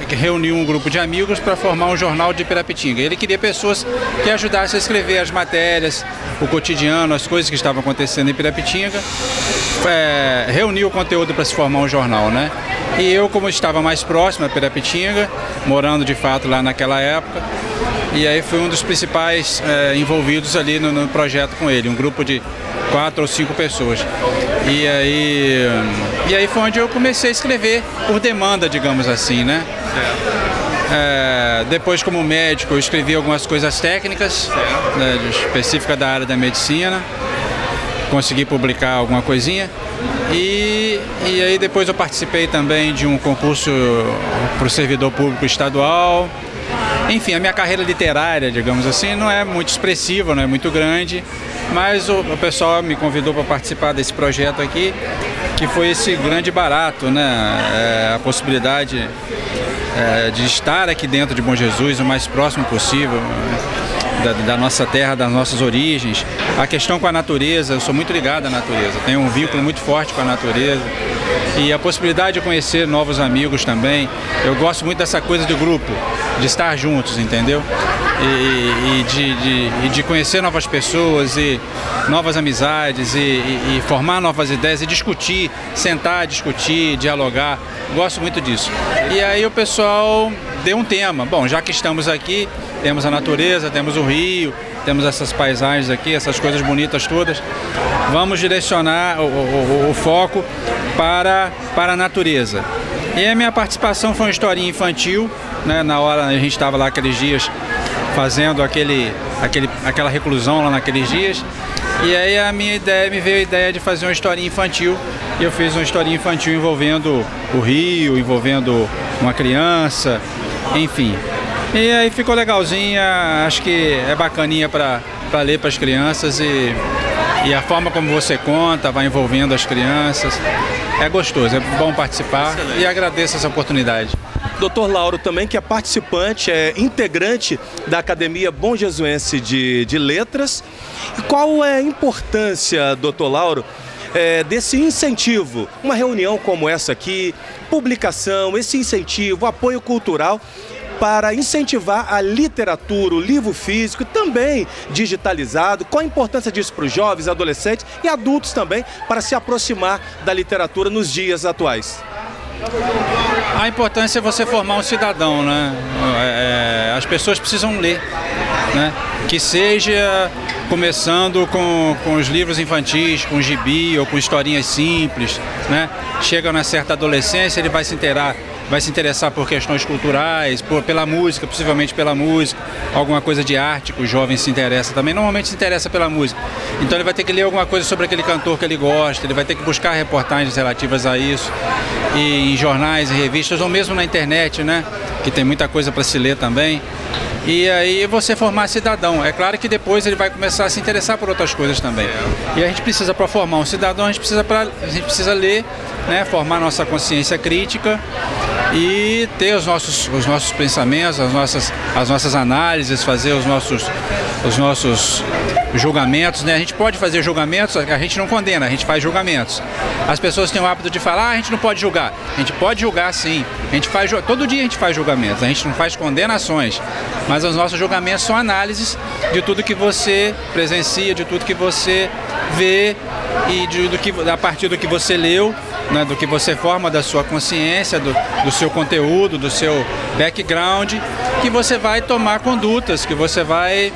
reuniu um grupo de amigos para formar um jornal de Pirapitinga. Ele queria pessoas que ajudassem a escrever as matérias, o cotidiano, as coisas que estavam acontecendo em Pirapitinga, reuniu o conteúdo para se formar um jornal, né? E eu, como estava mais próximo a Pirapitinga, morando de fato lá naquela época, e aí fui um dos principais envolvidos ali no projeto com ele, um grupo de 4 ou 5 pessoas. E aí foi onde eu comecei a escrever por demanda, digamos assim, né? Depois, como médico, eu escrevi algumas coisas técnicas, né, específicas da área da medicina. Consegui publicar alguma coisinha. E aí depois eu participei também de um concurso para o servidor público estadual. Enfim, a minha carreira literária, digamos assim, não é muito expressiva, não é muito grande, mas o pessoal me convidou para participar desse projeto aqui, que foi esse grande barato, né? A possibilidade de estar aqui dentro de Bom Jesus o mais próximo possível da nossa terra, das nossas origens. A questão com a natureza, eu sou muito ligado à natureza, tenho um vínculo muito forte com a natureza. E a possibilidade de conhecer novos amigos também. Eu gosto muito dessa coisa de grupo, de estar juntos, entendeu? E de conhecer novas pessoas e novas amizades e formar novas ideias e discutir, sentar, discutir, dialogar. Gosto muito disso. E aí o pessoal deu um tema. Bom, já que estamos aqui, temos a natureza, temos o rio, temos essas paisagens aqui, essas coisas bonitas todas. Vamos direcionar o foco para a natureza. E a minha participação foi uma historinha infantil, né? Na hora a gente estava lá aqueles dias fazendo aquela reclusão lá naqueles dias. E aí me veio a ideia de fazer uma historinha infantil. E eu fiz uma historinha infantil envolvendo o rio, envolvendo uma criança, enfim. E aí ficou legalzinha, acho que é bacaninha para ler para as crianças e a forma como você conta vai envolvendo as crianças. É gostoso, é bom participar. Excelente. E agradeço essa oportunidade. Dr. Lauro também, que é participante, é integrante da Academia Bonjesuense de Letras. E qual é a importância, Dr. Lauro, desse incentivo? Uma reunião como essa aqui, publicação, esse incentivo, apoio cultural, para incentivar a literatura, o livro físico, também digitalizado. Qual a importância disso para os jovens, adolescentes e adultos também, para se aproximar da literatura nos dias atuais? A importância é você formar um cidadão, né? As pessoas precisam ler, né? Que seja começando com os livros infantis, com gibi ou com historinhas simples, né? Chega na certa adolescência, ele vai se interessar por questões culturais, pela música, possivelmente pela música, alguma coisa de arte que o jovem se interessa também, normalmente se interessa pela música. Então ele vai ter que ler alguma coisa sobre aquele cantor que ele gosta, ele vai ter que buscar reportagens relativas a isso, e em jornais e revistas, ou mesmo na internet, né? Que tem muita coisa para se ler também. E aí você formar cidadão. É claro que depois ele vai começar a se interessar por outras coisas também. E a gente precisa, para formar um cidadão, a gente precisa ler, né? Formar nossa consciência crítica e ter os nossos pensamentos, as nossas análises, fazer os nossos julgamentos, né? A gente pode fazer julgamentos, a gente não condena, a gente faz julgamentos. As pessoas têm o hábito de falar, a gente não pode julgar. A gente pode julgar sim. A gente faz, todo dia a gente faz julgamentos, a gente não faz condenações. Mas os nossos julgamentos são análises de tudo que você presencia, de tudo que você vê e a partir do que você leu, né, do que você forma da sua consciência, do seu conteúdo, do seu background, que você vai tomar condutas, que você vai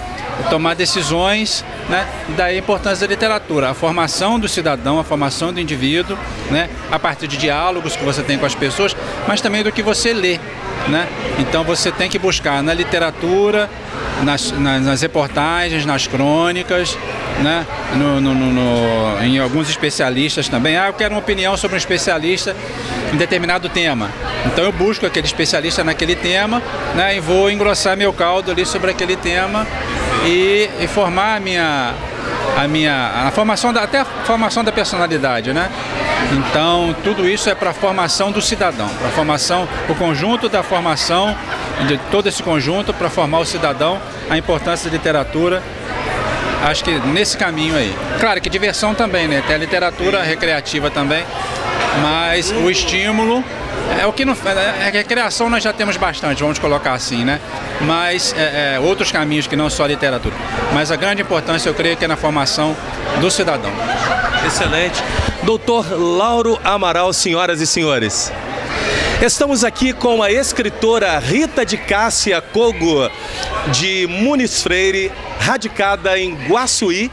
tomar decisões, né? Daí a importância da literatura, a formação do cidadão, a formação do indivíduo, né? A partir de diálogos que você tem com as pessoas, mas também do que você lê, né? Então você tem que buscar na literatura, nas reportagens, nas crônicas, né? Em alguns especialistas também. Eu quero uma opinião sobre um especialista em determinado tema. Então eu busco aquele especialista naquele tema, né? E vou engrossar meu caldo ali sobre aquele tema e formar a formação até a formação da personalidade, né? Então tudo isso é para a formação do cidadão, para a formação, o conjunto da formação de todo esse conjunto para formar o cidadão, a importância da literatura. Acho que nesse caminho aí. Claro que diversão também, né? Tem a literatura recreativa também, mas o estímulo é o que não. A recreação nós já temos bastante, vamos colocar assim, né? Mas outros caminhos que não só a literatura. Mas a grande importância, eu creio, que é na formação do cidadão. Excelente. Doutor Lauro Amaral, senhoras e senhores. Estamos aqui com a escritora Rita de Cássia Cogo, de Muniz Freire, radicada em Guaçuí,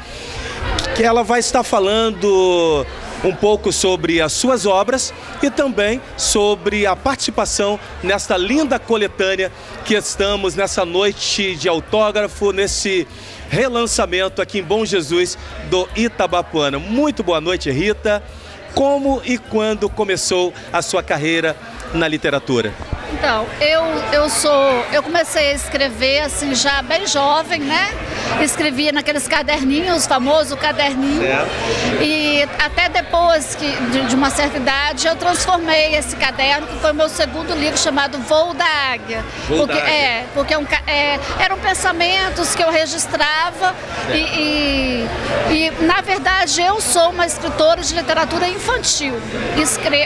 que ela vai estar falando um pouco sobre as suas obras e também sobre a participação nesta linda coletânea que estamos nessa noite de autógrafo, nesse relançamento aqui em Bom Jesus do Itabapoana. Muito boa noite, Rita. Como e quando começou a sua carreira na literatura? Então, eu comecei a escrever assim já bem jovem, né? Escrevia naqueles caderninhos, o famoso caderninho. Certo. E até depois de uma certa idade, eu transformei esse caderno, que foi o meu segundo livro, chamado Voo da Águia. Porque eram pensamentos que eu registrava e na verdade, eu sou uma escritora de literatura infantil.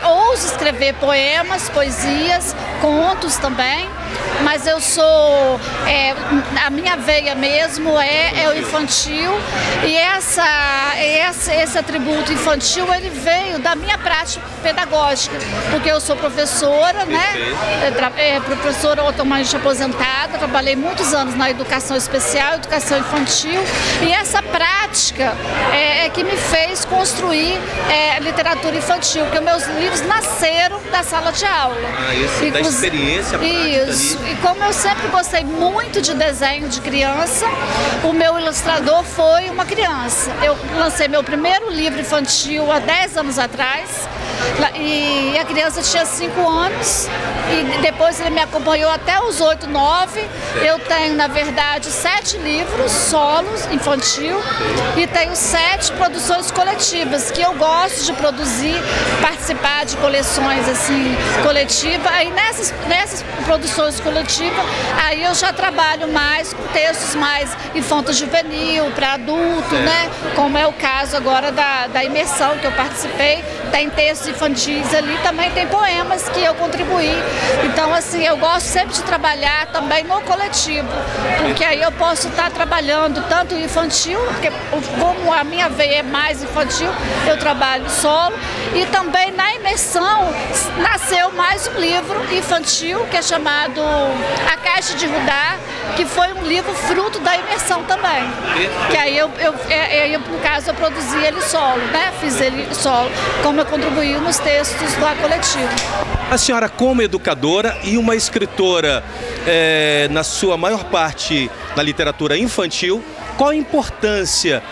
Ouso escrever poemas, poesias, contos também, mas eu sou, a minha veia mesmo é o infantil, e esse atributo infantil, ele veio da minha prática pedagógica, porque eu sou professora, né? Professora atualmente aposentada, trabalhei muitos anos na educação especial, educação infantil, e essa prática é que me fez construir literatura infantil, porque meus livros nasceram da sala de aula. Isso, da experiência prática. Isso, e como eu sempre gostei muito de desenho de criança, o meu ilustrador foi uma criança. Eu lancei meu primeiro livro infantil há 10 anos atrás, e a criança tinha 5 anos, e depois ele me acompanhou até os 8, 9. Eu tenho, na verdade, 7 livros solos infantil e tenho 7 produções coletivas, que eu gosto de produzir, participar de coleções assim, coletivas. Aí nessas produções coletivas, aí eu já trabalho mais com textos mais infanto-juvenil, para adulto, né? Como é o caso agora da imersão que eu participei, tem textos infantis ali, também tem poemas que eu contribuí. Então, assim, eu gosto sempre de trabalhar também no coletivo, porque aí eu posso estar trabalhando tanto infantil, porque como a minha veia é mais infantil, eu trabalho solo, e também na imersão nasceu mais um livro infantil, que é chamado A Caixa de Rudá, que foi um livro fruto da imersão também. Que aí no caso, eu produzi ele solo, né? Fiz ele solo, como eu contribuí nos textos do coletivo. A senhora, como educadora e uma escritora, na sua maior parte na literatura infantil, qual a importância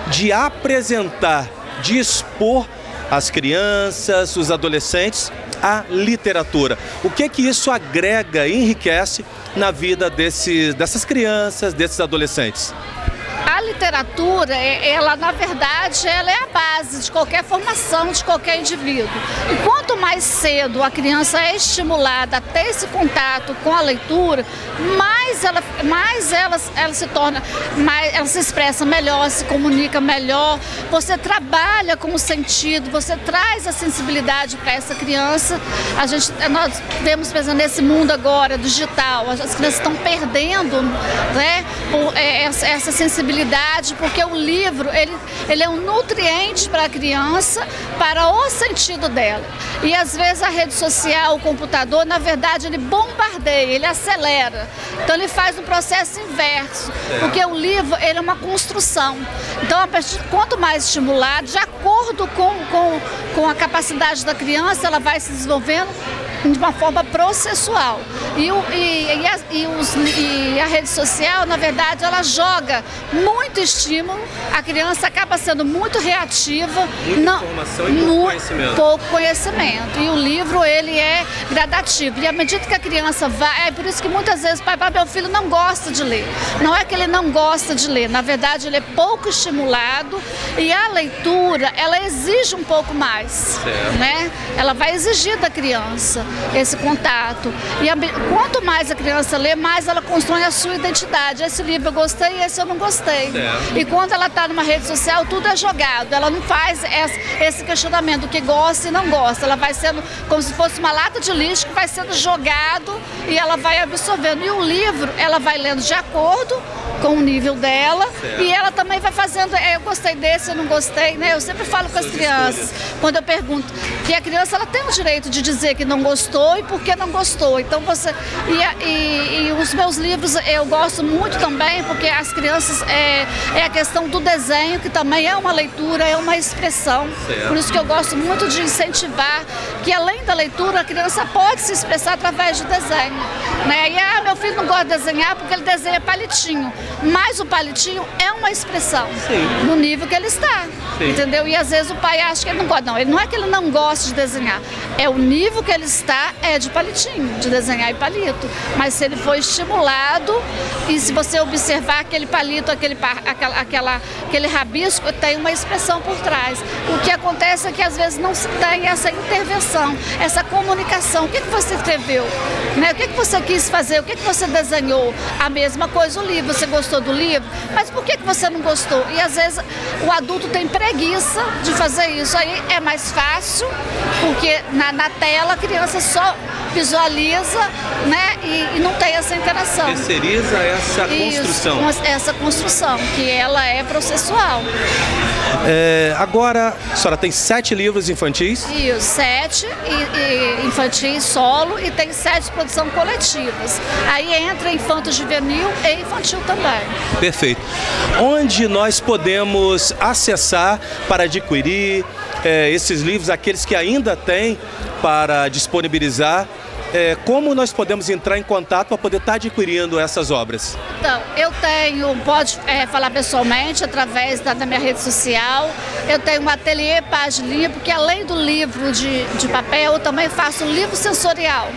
de apresentar, de expor as crianças, os adolescentes, a literatura? O que isso agrega e enriquece na vida dessas crianças, desses adolescentes? A literatura, ela na verdade, ela é a base de qualquer formação de qualquer indivíduo. E quanto mais cedo a criança é estimulada a ter esse contato com a leitura, mais mais ela se torna, mais, ela se expressa melhor, se comunica melhor. Você trabalha com o sentido, você traz a sensibilidade para essa criança. Nós vemos, por exemplo, nesse mundo agora digital, as crianças estão perdendo, né, essa sensibilidade, porque o livro ele é um nutriente para a criança, para o sentido dela. E às vezes a rede social, o computador, na verdade, ele bombardeia, ele acelera. Então ele faz um processo inverso, porque o livro ele é uma construção. Então, quanto mais estimulado, de acordo com a capacidade da criança, ela vai se desenvolvendo de uma forma processual. E a rede social, na verdade, ela joga muito estímulo, a criança acaba sendo muito reativa. Muita informação e pouco conhecimento. Pouco conhecimento. E o livro, ele é gradativo. E à medida que a criança vai... É por isso que muitas vezes, pai, meu filho não gosta de ler. Não é que ele não gosta de ler. Na verdade, ele é pouco estimulado e a leitura, ela exige um pouco mais. Né? Ela vai exigir da criança esse contato. E quanto mais a criança lê, mais ela constrói a sua identidade. Esse livro eu gostei, esse eu não gostei. E quando ela está numa rede social, tudo é jogado. Ela não faz esse questionamento do que gosta e não gosta. Ela vai sendo como se fosse uma lata de lixo que vai sendo jogado e ela vai absorvendo. E o livro, ela vai lendo de acordo com o nível dela e ela também vai fazendo, eu gostei desse, eu não gostei, né? Eu sempre falo com as crianças, quando eu pergunto, que a criança ela tem o direito de dizer que não gostou e por que não gostou. Então você... E os meus livros eu gosto muito também, porque as crianças, é a questão do desenho, que também é uma leitura, é uma expressão. Por isso que eu gosto muito de incentivar que além da leitura, a criança pode se expressar através do desenho. Né? E meu filho não gosta de desenhar porque ele desenha palitinho. Mas o palitinho é uma expressão no nível que ele está, entendeu? E às vezes o pai acha que ele não gosta. Não, ele não é que ele não gosta de desenhar, é o nível que ele está, é de palitinho, de desenhar e palito. Mas se ele for estimulado e se você observar aquele palito, aquele rabisco, tem uma expressão por trás. O que acontece é que às vezes não se tem essa intervenção, essa comunicação. O que você escreveu? Né? O que você quis fazer? O que você desenhou? A mesma coisa o livro. Você gostou do livro? Mas por que você não gostou? E às vezes o adulto tem preguiça de fazer isso. Aí é mais fácil, porque na tela a criança só visualiza, né? E não tem essa interação. Terceiriza essa construção. Isso, essa construção, que ela é processual. Agora, a senhora tem 7 livros infantis? Isso, 7 infantis solo e tem 7 produção coletivas. Aí entra infanto juvenil e infantil também. Perfeito. Onde nós podemos acessar para adquirir esses livros, aqueles que ainda têm para disponibilizar? Como nós podemos entrar em contato para poder estar adquirindo essas obras? Então, eu tenho, pode falar pessoalmente, através da minha rede social. Eu tenho um ateliê Pagilinha, porque além do livro de papel, eu também faço um livro sensorial,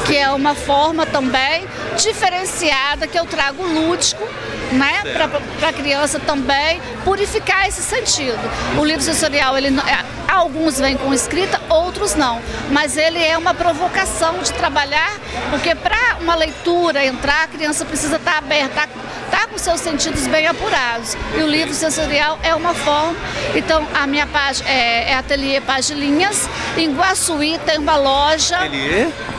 que é uma forma também diferenciada, que eu trago lúdico, né, para a criança também purificar esse sentido. O livro sensorial, alguns vêm com escrita, outros não, mas ele é uma provocação de trabalhar, porque para uma leitura entrar, a criança precisa estar aberta, estar com seus sentidos bem apurados. E o livro sensorial é uma forma. Então, a minha página é Ateliê Pagilinhas. Em Guaçuí tem uma loja.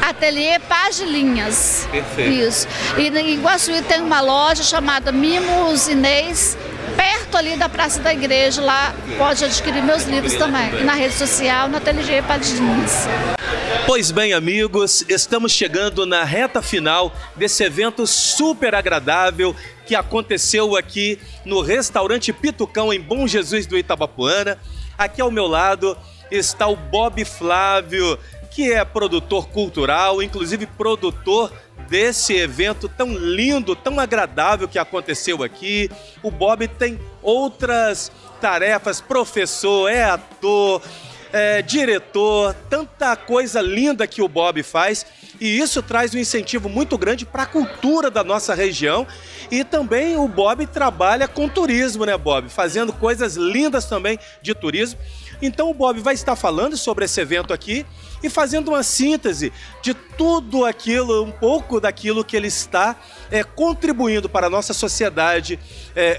Ateliê Pagilinhas. Perfeito. Isso. E em Guaçuí tem uma loja chamada Mimos Inês, perto ali da Praça da Igreja. Lá pode adquirir meus livros também. E na rede social, no Ateliê Pagilinhas. Pois bem, amigos, estamos chegando na reta final desse evento super agradável que aconteceu aqui no restaurante Pitucão, em Bom Jesus do Itabapoana. Aqui ao meu lado está o Bob Flávio, que é produtor cultural, inclusive produtor desse evento tão lindo, tão agradável que aconteceu aqui. O Bob tem outras tarefas, professor, é ator, diretor, tanta coisa linda que o Bob faz, e isso traz um incentivo muito grande para a cultura da nossa região. E também o Bob trabalha com turismo, né, Bob? Fazendo coisas lindas também de turismo. Então o Bob vai estar falando sobre esse evento aqui e fazendo uma síntese de tudo aquilo, um pouco daquilo que ele está contribuindo para a nossa sociedade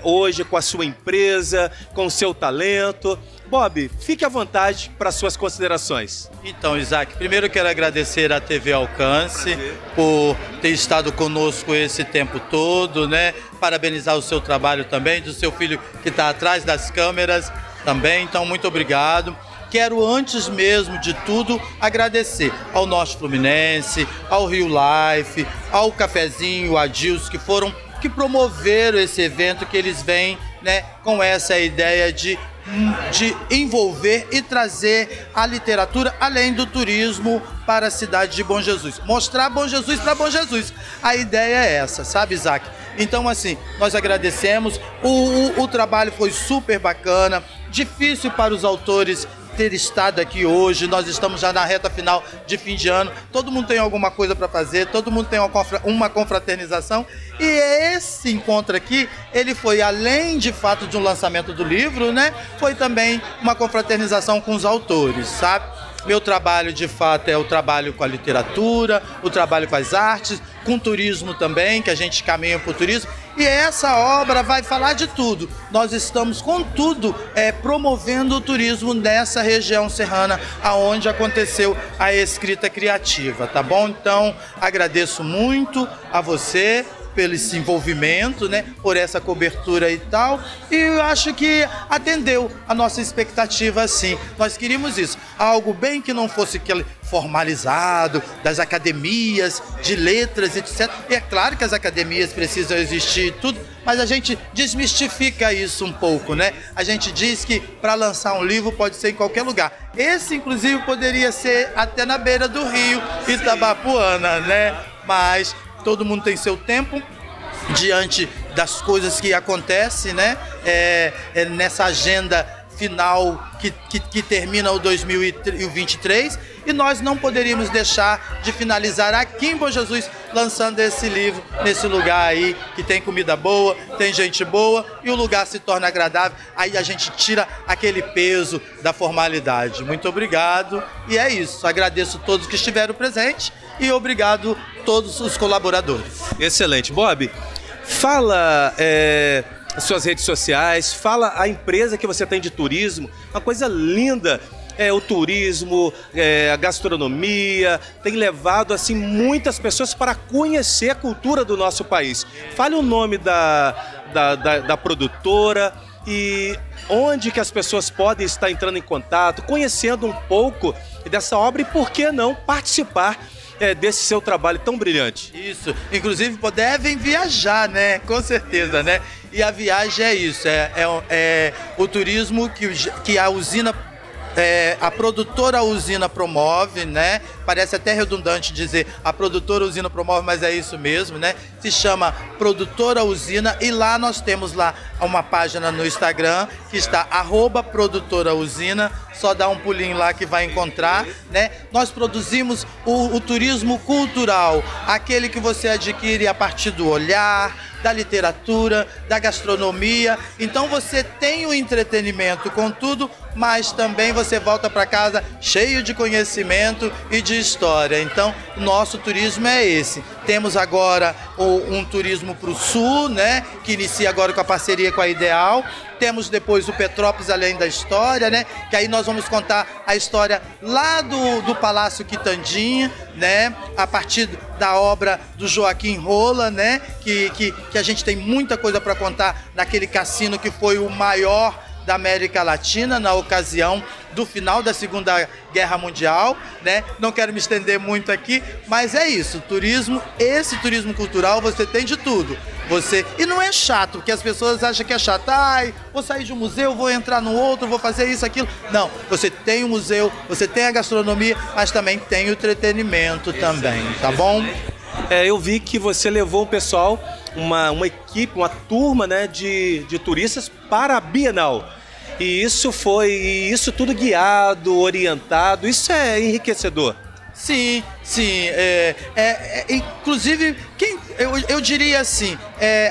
hoje, com a sua empresa, com o seu talento. Bob, fique à vontade para suas considerações. Então, Isaac, primeiro eu quero agradecer à TV Alcance por ter estado conosco esse tempo todo, né? Parabenizar o seu trabalho também, do seu filho que está atrás das câmeras também, então muito obrigado. Quero, antes mesmo de tudo, agradecer ao Norte Fluminense, ao Rio Life, ao Cafezinho, a Dils, que promoveram esse evento, que eles vêm, né, com essa ideia de envolver e trazer a literatura, além do turismo, para a cidade de Bom Jesus. Mostrar Bom Jesus para Bom Jesus. A ideia é essa, sabe, Isaac? Então, assim, nós agradecemos. O trabalho foi super bacana, difícil para os autores ter estado aqui hoje. Nós estamos já na reta final de fim de ano, todo mundo tem alguma coisa para fazer, todo mundo tem uma confraternização, e esse encontro aqui, ele foi, além de fato de um lançamento do livro, né, foi também uma confraternização com os autores, sabe? Meu trabalho, de fato, é o trabalho com a literatura, o trabalho com as artes, com turismo também, que a gente caminha para o turismo. E essa obra vai falar de tudo. Nós estamos, contudo, promovendo o turismo nessa região serrana, aonde aconteceu a escrita criativa, tá bom? Então, agradeço muito a você pelo esse envolvimento, né, por essa cobertura e tal, e eu acho que atendeu a nossa expectativa, sim. Nós queríamos isso, algo bem que não fosse aquele formalizado das academias de letras, etc. E é claro que as academias precisam existir e tudo, mas a gente desmistifica isso um pouco, né? A gente diz que para lançar um livro pode ser em qualquer lugar. Esse, inclusive, poderia ser até na beira do rio Itabapoana, né? Mas todo mundo tem seu tempo diante das coisas que acontecem, né? Nessa agenda final que termina o 2023, e nós não poderíamos deixar de finalizar aqui em Bom Jesus lançando esse livro nesse lugar aí que tem comida boa, tem gente boa e o lugar se torna agradável. Aí a gente tira aquele peso da formalidade. Muito obrigado, e é isso. Agradeço a todos que estiveram presentes e obrigado a todos os colaboradores. Excelente. Bob, fala as suas redes sociais, fala a empresa que você tem de turismo, uma coisa linda. O turismo, a gastronomia, tem levado assim muitas pessoas para conhecer a cultura do nosso país. Fale o nome da produtora e onde que as pessoas podem estar entrando em contato, conhecendo um pouco dessa obra e, por que não, participar desse seu trabalho tão brilhante. Isso, inclusive devem viajar, né? Com certeza, né? E a viagem é isso, o turismo que a usina, a produtora usina promove, né? Parece até redundante dizer a produtora usina promove, mas é isso mesmo, né? Se chama Produtora Usina, e lá nós temos lá uma página no Instagram que está @produtorausina. Só dá um pulinho lá que vai encontrar, né? Nós produzimos o turismo cultural, aquele que você adquire a partir do olhar, da literatura, da gastronomia. Então você tem o entretenimento com tudo, mas também você volta para casa cheio de conhecimento e de história. Então, o nosso turismo é esse. Temos agora um turismo para o sul, né? Que inicia agora com a parceria com a Ideal. Temos depois o Petrópolis Além da História, né? Que aí nós vamos contar a história lá do Palácio Quitandinha, né? A partir da obra do Joaquim Rola, né? Que a gente tem muita coisa para contar naquele cassino que foi o maior da América Latina na ocasião do final da Segunda Guerra Mundial, né? Não quero me estender muito aqui, mas é isso, turismo, esse turismo cultural você tem de tudo. E não é chato, porque as pessoas acham que é chato. Ai, vou sair de um museu, vou entrar no outro, vou fazer isso, aquilo. Não, você tem o museu, você tem a gastronomia, mas também tem o entretenimento também, tá bom? Eu vi que você levou o pessoal, uma equipe, uma turma, né, de turistas para a Bienal. E isso tudo guiado, orientado, isso é enriquecedor. Sim, sim. Inclusive, eu diria assim,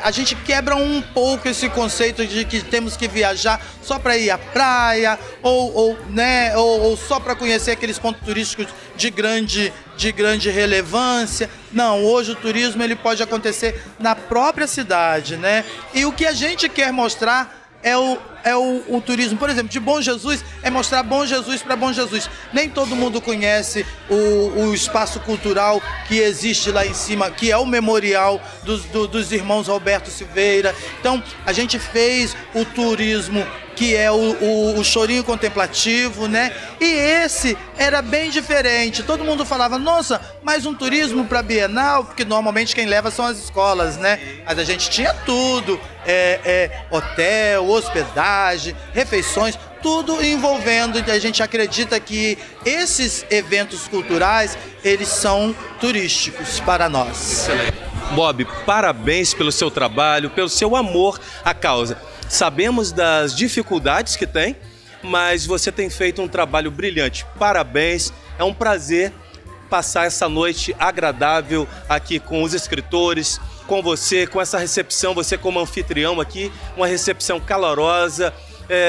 a gente quebra um pouco esse conceito de que temos que viajar só para ir à praia ou só para conhecer aqueles pontos turísticos de grande relevância. Não, hoje o turismo ele pode acontecer na própria cidade, né? E o que a gente quer mostrar é o turismo, por exemplo, de Bom Jesus, é mostrar Bom Jesus para Bom Jesus. Nem todo mundo conhece o espaço cultural que existe lá em cima, que é o memorial dos irmãos Roberto Silveira. Então, a gente fez o turismo que é o chorinho contemplativo, né? E esse era bem diferente. Todo mundo falava, nossa, mais um turismo para Bienal, porque normalmente quem leva são as escolas, né? Mas a gente tinha tudo, hotel, hospedagem, refeições, tudo envolvendo. A gente acredita que esses eventos culturais, eles são turísticos para nós. Excelente. Bob, parabéns pelo seu trabalho, pelo seu amor à causa. Sabemos das dificuldades que tem, mas você tem feito um trabalho brilhante. Parabéns, é um prazer passar essa noite agradável aqui com os escritores, com você, com essa recepção, você como anfitrião aqui, uma recepção calorosa.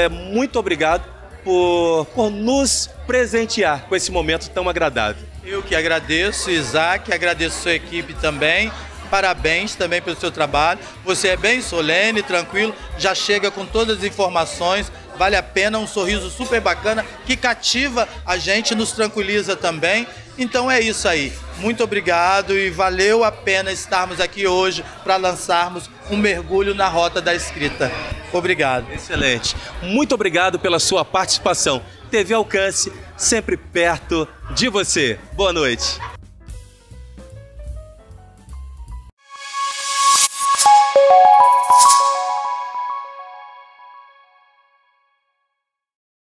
Muito obrigado por nos presentear com esse momento tão agradável. Eu que agradeço, Isaac, agradeço a sua equipe também. Parabéns também pelo seu trabalho. Você é bem solene, tranquilo, já chega com todas as informações. Vale a pena, um sorriso super bacana que cativa a gente, nos tranquiliza também. Então é isso aí. Muito obrigado e valeu a pena estarmos aqui hoje para lançarmos um mergulho na rota da escrita. Obrigado. Excelente. Muito obrigado pela sua participação. TV Alcance, sempre perto de você. Boa noite.